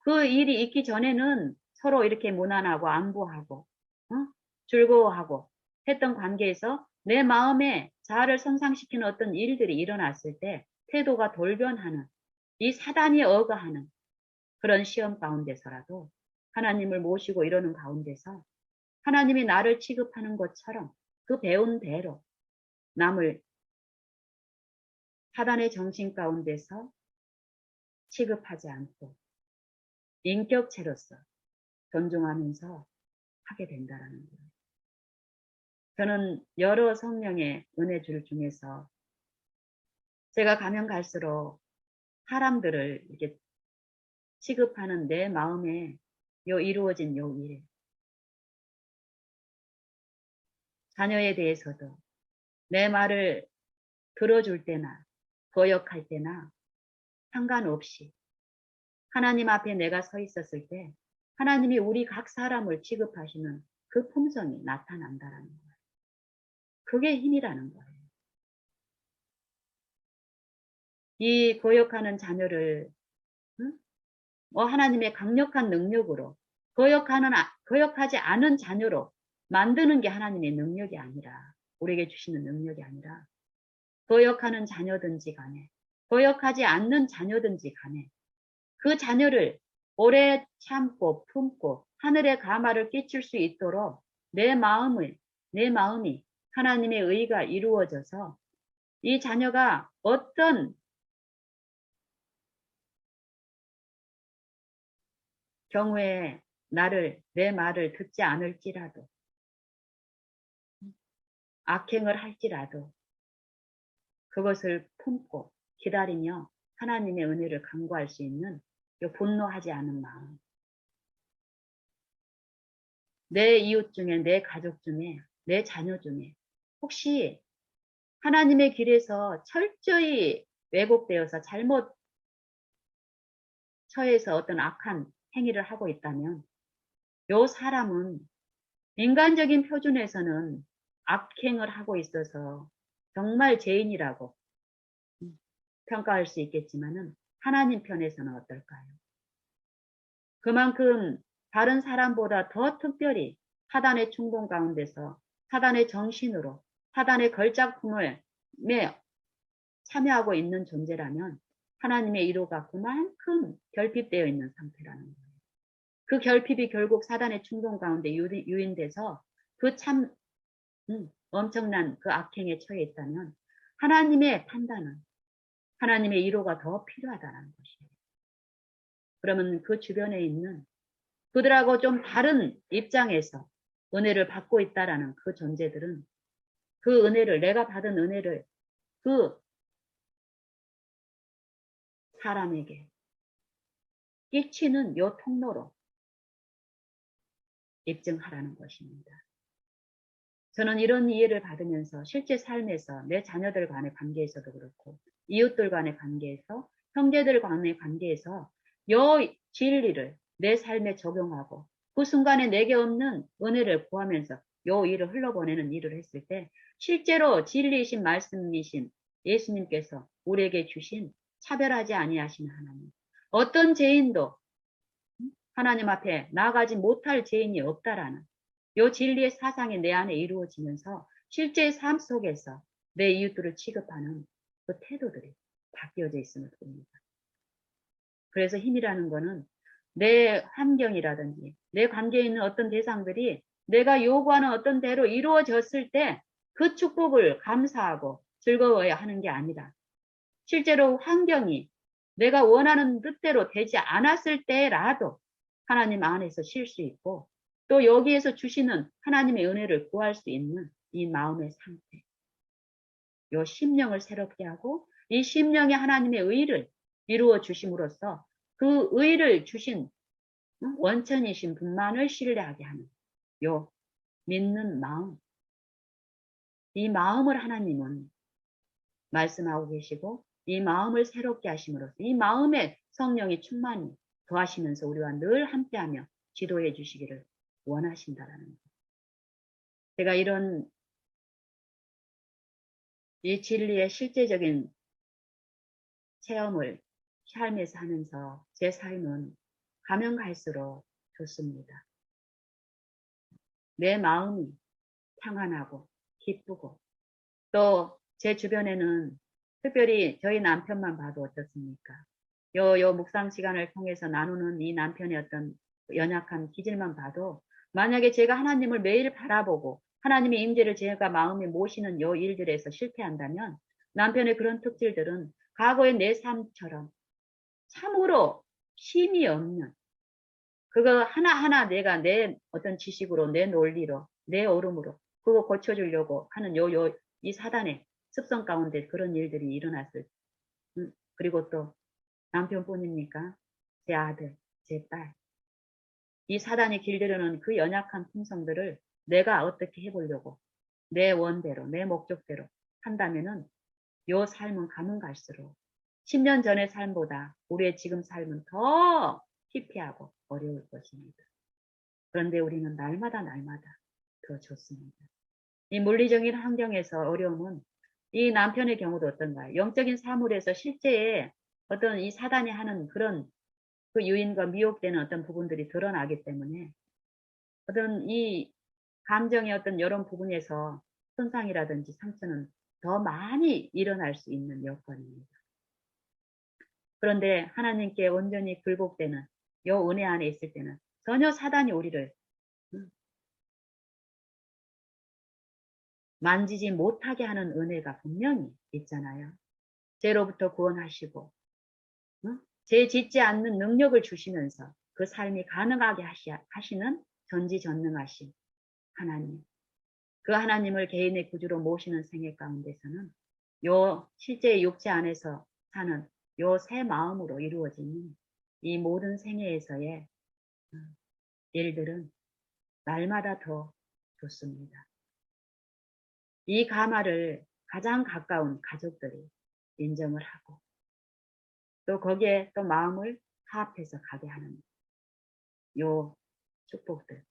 그 일이 있기 전에는 서로 이렇게 무난하고 안부하고 즐거워하고 했던 관계에서 내 마음에 자아를 손상시키는 어떤 일들이 일어났을 때 태도가 돌변하는 이 사단이 억어하는 그런 시험 가운데서라도 하나님을 모시고 이러는 가운데서 하나님이 나를 취급하는 것처럼 그 배운 대로 남을 사단의 정신 가운데서 취급하지 않고 인격체로서 존중하면서 하게 된다는 거예요. 저는 여러 성령의 은혜줄 중에서 제가 가면 갈수록 사람들을 이렇게 취급하는 내 마음에 이루어진 요 일, 자녀에 대해서도 내 말을 들어줄 때나 거역할 때나 상관없이 하나님 앞에 내가 서 있었을 때 하나님이 우리 각 사람을 취급하시는 그 품성이 나타난다는 거예요. 그게 힘이라는 거예요. 이 거역하는 자녀를 하나님의 강력한 능력으로 거역하지 않은 자녀로 만드는 게 하나님의 능력이 아니라 우리에게 주시는 능력이 아니라 거역하는 자녀든지 간에 거역하지 않는 자녀든지 간에 그 자녀를 오래 참고 품고 하늘의 감화를 끼칠 수 있도록 내 마음이 하나님의 의가 이루어져서 이 자녀가 어떤 경우에 내 말을 듣지 않을지라도 악행을 할지라도 그것을 품고 기다리며 하나님의 은혜를 간구할 수 있는 분노하지 않은 마음. 내 이웃 중에, 내 가족 중에, 내 자녀 중에 혹시 하나님의 길에서 철저히 왜곡되어서 잘못 처해서 어떤 악한 행위를 하고 있다면 요 사람은 인간적인 표준에서는 악행을 하고 있어서 정말 죄인이라고 평가할 수 있겠지만은 하나님 편에서는 어떨까요? 그만큼 다른 사람보다 더 특별히 사단의 충동 가운데서 사단의 정신으로 사단의 걸작품을 참여하고 있는 존재라면 하나님의 이로가 그만큼 결핍되어 있는 상태라는 거예요. 그 결핍이 결국 사단의 충동 가운데 유인돼서 그 엄청난 그 악행에 처해 있다면 하나님의 판단은 하나님의 이로가 더 필요하다는 것이에요. 그러면 그 주변에 있는 그들하고 좀 다른 입장에서 은혜를 받고 있다라는 그 존재들은 그 은혜를 내가 받은 은혜를 그 사람에게 끼치는 요 통로로 입증하라는 것입니다. 저는 이런 이해를 받으면서 실제 삶에서 내 자녀들 간의 관계에서도 그렇고 이웃들 간의 관계에서 형제들 간의 관계에서 요 진리를 내 삶에 적용하고 그 순간에 내게 없는 은혜를 구하면서 요 일을 흘러보내는 일을 했을 때 실제로 진리이신 말씀이신 예수님께서 우리에게 주신 차별하지 아니하시는 하나님. 어떤 죄인도 하나님 앞에 나아가지 못할 죄인이 없다라는 요 진리의 사상이 내 안에 이루어지면서 실제의 삶 속에서 내 이웃들을 취급하는 그 태도들이 바뀌어져 있음을 봅니다. 그래서 힘이라는 거는 내 환경이라든지 내 관계에 있는 어떤 대상들이 내가 요구하는 어떤 대로 이루어졌을 때 그 축복을 감사하고 즐거워야 하는 게 아니라 실제로 환경이 내가 원하는 뜻대로 되지 않았을 때라도 하나님 안에서 쉴 수 있고 또 여기에서 주시는 하나님의 은혜를 구할 수 있는 이 마음의 상태, 요 심령을 새롭게 하고 이 심령에 하나님의 의를 이루어 주심으로써 그 의를 주신 원천이신 분만을 신뢰하게 하는 요 믿는 마음, 이 마음을 하나님은 말씀하고 계시고 이 마음을 새롭게 하심으로써 이 마음에 성령이 충만히 더하시면서 우리와 늘 함께하며 지도해 주시기를 원하신다라는 것. 제가 이런 이 진리의 실제적인 체험을 삶에서 하면서 제 삶은 가면 갈수록 좋습니다. 내 마음이 평안하고 기쁘고 또 제 주변에는 특별히 저희 남편만 봐도 어떻습니까? 요 묵상 시간을 통해서 나누는 이 남편의 어떤 연약한 기질만 봐도 만약에 제가 하나님을 매일 바라보고 하나님의 임재를 제가 마음에 모시는 요 일들에서 실패한다면 남편의 그런 특질들은 과거의 내 삶처럼 참으로 힘이 없는 그거 하나하나 내가 내 어떤 지식으로 내 논리로 내 오름으로 그거 고쳐주려고 하는 이 사단의 습성 가운데 그런 일들이 일어났을 그리고 또 남편뿐입니까? 제 아들, 제 딸. 이 사단이 길들여놓은 그 연약한 품성들을 내가 어떻게 해보려고 내 원대로, 내 목적대로 한다면은 요 삶은 가면 갈수록 10년 전의 삶보다 우리의 지금 삶은 더 피폐하고 어려울 것입니다. 그런데 우리는 날마다 더 좋습니다. 이 물리적인 환경에서 어려움은 이 남편의 경우도 어떤가요? 영적인 사물에서 실제의 어떤 이 사단이 하는 그런 그 유인과 미혹되는 어떤 부분들이 드러나기 때문에 어떤 이 감정의 어떤 이런 부분에서 손상이라든지 상처는 더 많이 일어날 수 있는 여건입니다. 그런데 하나님께 온전히 굴복되는 요 은혜 안에 있을 때는 전혀 사단이 우리를 만지지 못하게 하는 은혜가 분명히 있잖아요. 죄로부터 구원하시고 죄 짓지 않는 능력을 주시면서 그 삶이 가능하게 하시는 전지전능하신 하나님. 그 하나님을 개인의 구주로 모시는 생애 가운데서는 요 실제 육체 안에서 사는 요 새 마음으로 이루어지는 이 모든 생애에서의 일들은 날마다 더 좋습니다. 이 가마를 가장 가까운 가족들이 인정을 하고 또 거기에 또 마음을 화합해서 가게 하는 요 축복들.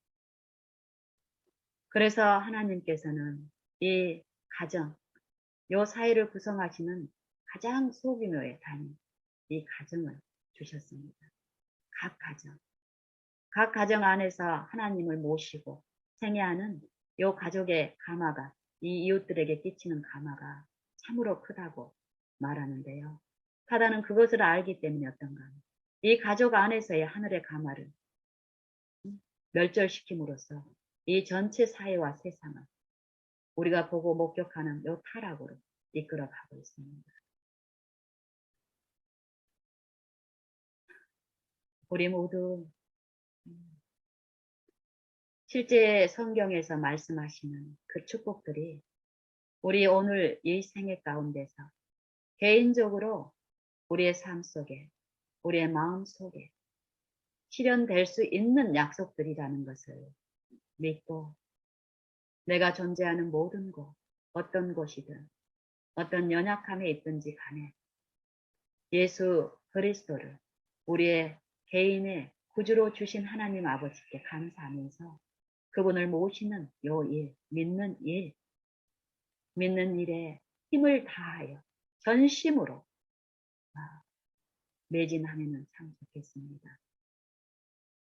그래서 하나님께서는 이 가정, 요 사회를 구성하시는 가장 소규모의 단위, 이 가정을 주셨습니다. 각 가정. 각 가정 안에서 하나님을 모시고 생애하는 요 가족의 가마가 이 이웃들에게 끼치는 가마가 참으로 크다고 말하는데요. 사단은 그것을 알기 때문에 어떤가. 이 가족 안에서의 하늘의 가마를 멸절시킴으로써 이 전체 사회와 세상을 우리가 보고 목격하는 요 타락으로 이끌어가고 있습니다. 우리 모두 실제 성경에서 말씀하시는 그 축복들이 우리 오늘 이 생애 가운데서 개인적으로 우리의 삶 속에 우리의 마음 속에 실현될 수 있는 약속들이라는 것을 믿고 내가 존재하는 모든 곳, 어떤 곳이든 어떤 연약함에 있든지 간에 예수 그리스도를 우리의 개인의 구주로 주신 하나님 아버지께 감사하면서 그분을 모시는 요 일, 믿는 일에 힘을 다하여 전심으로 매진하면 참 좋겠습니다.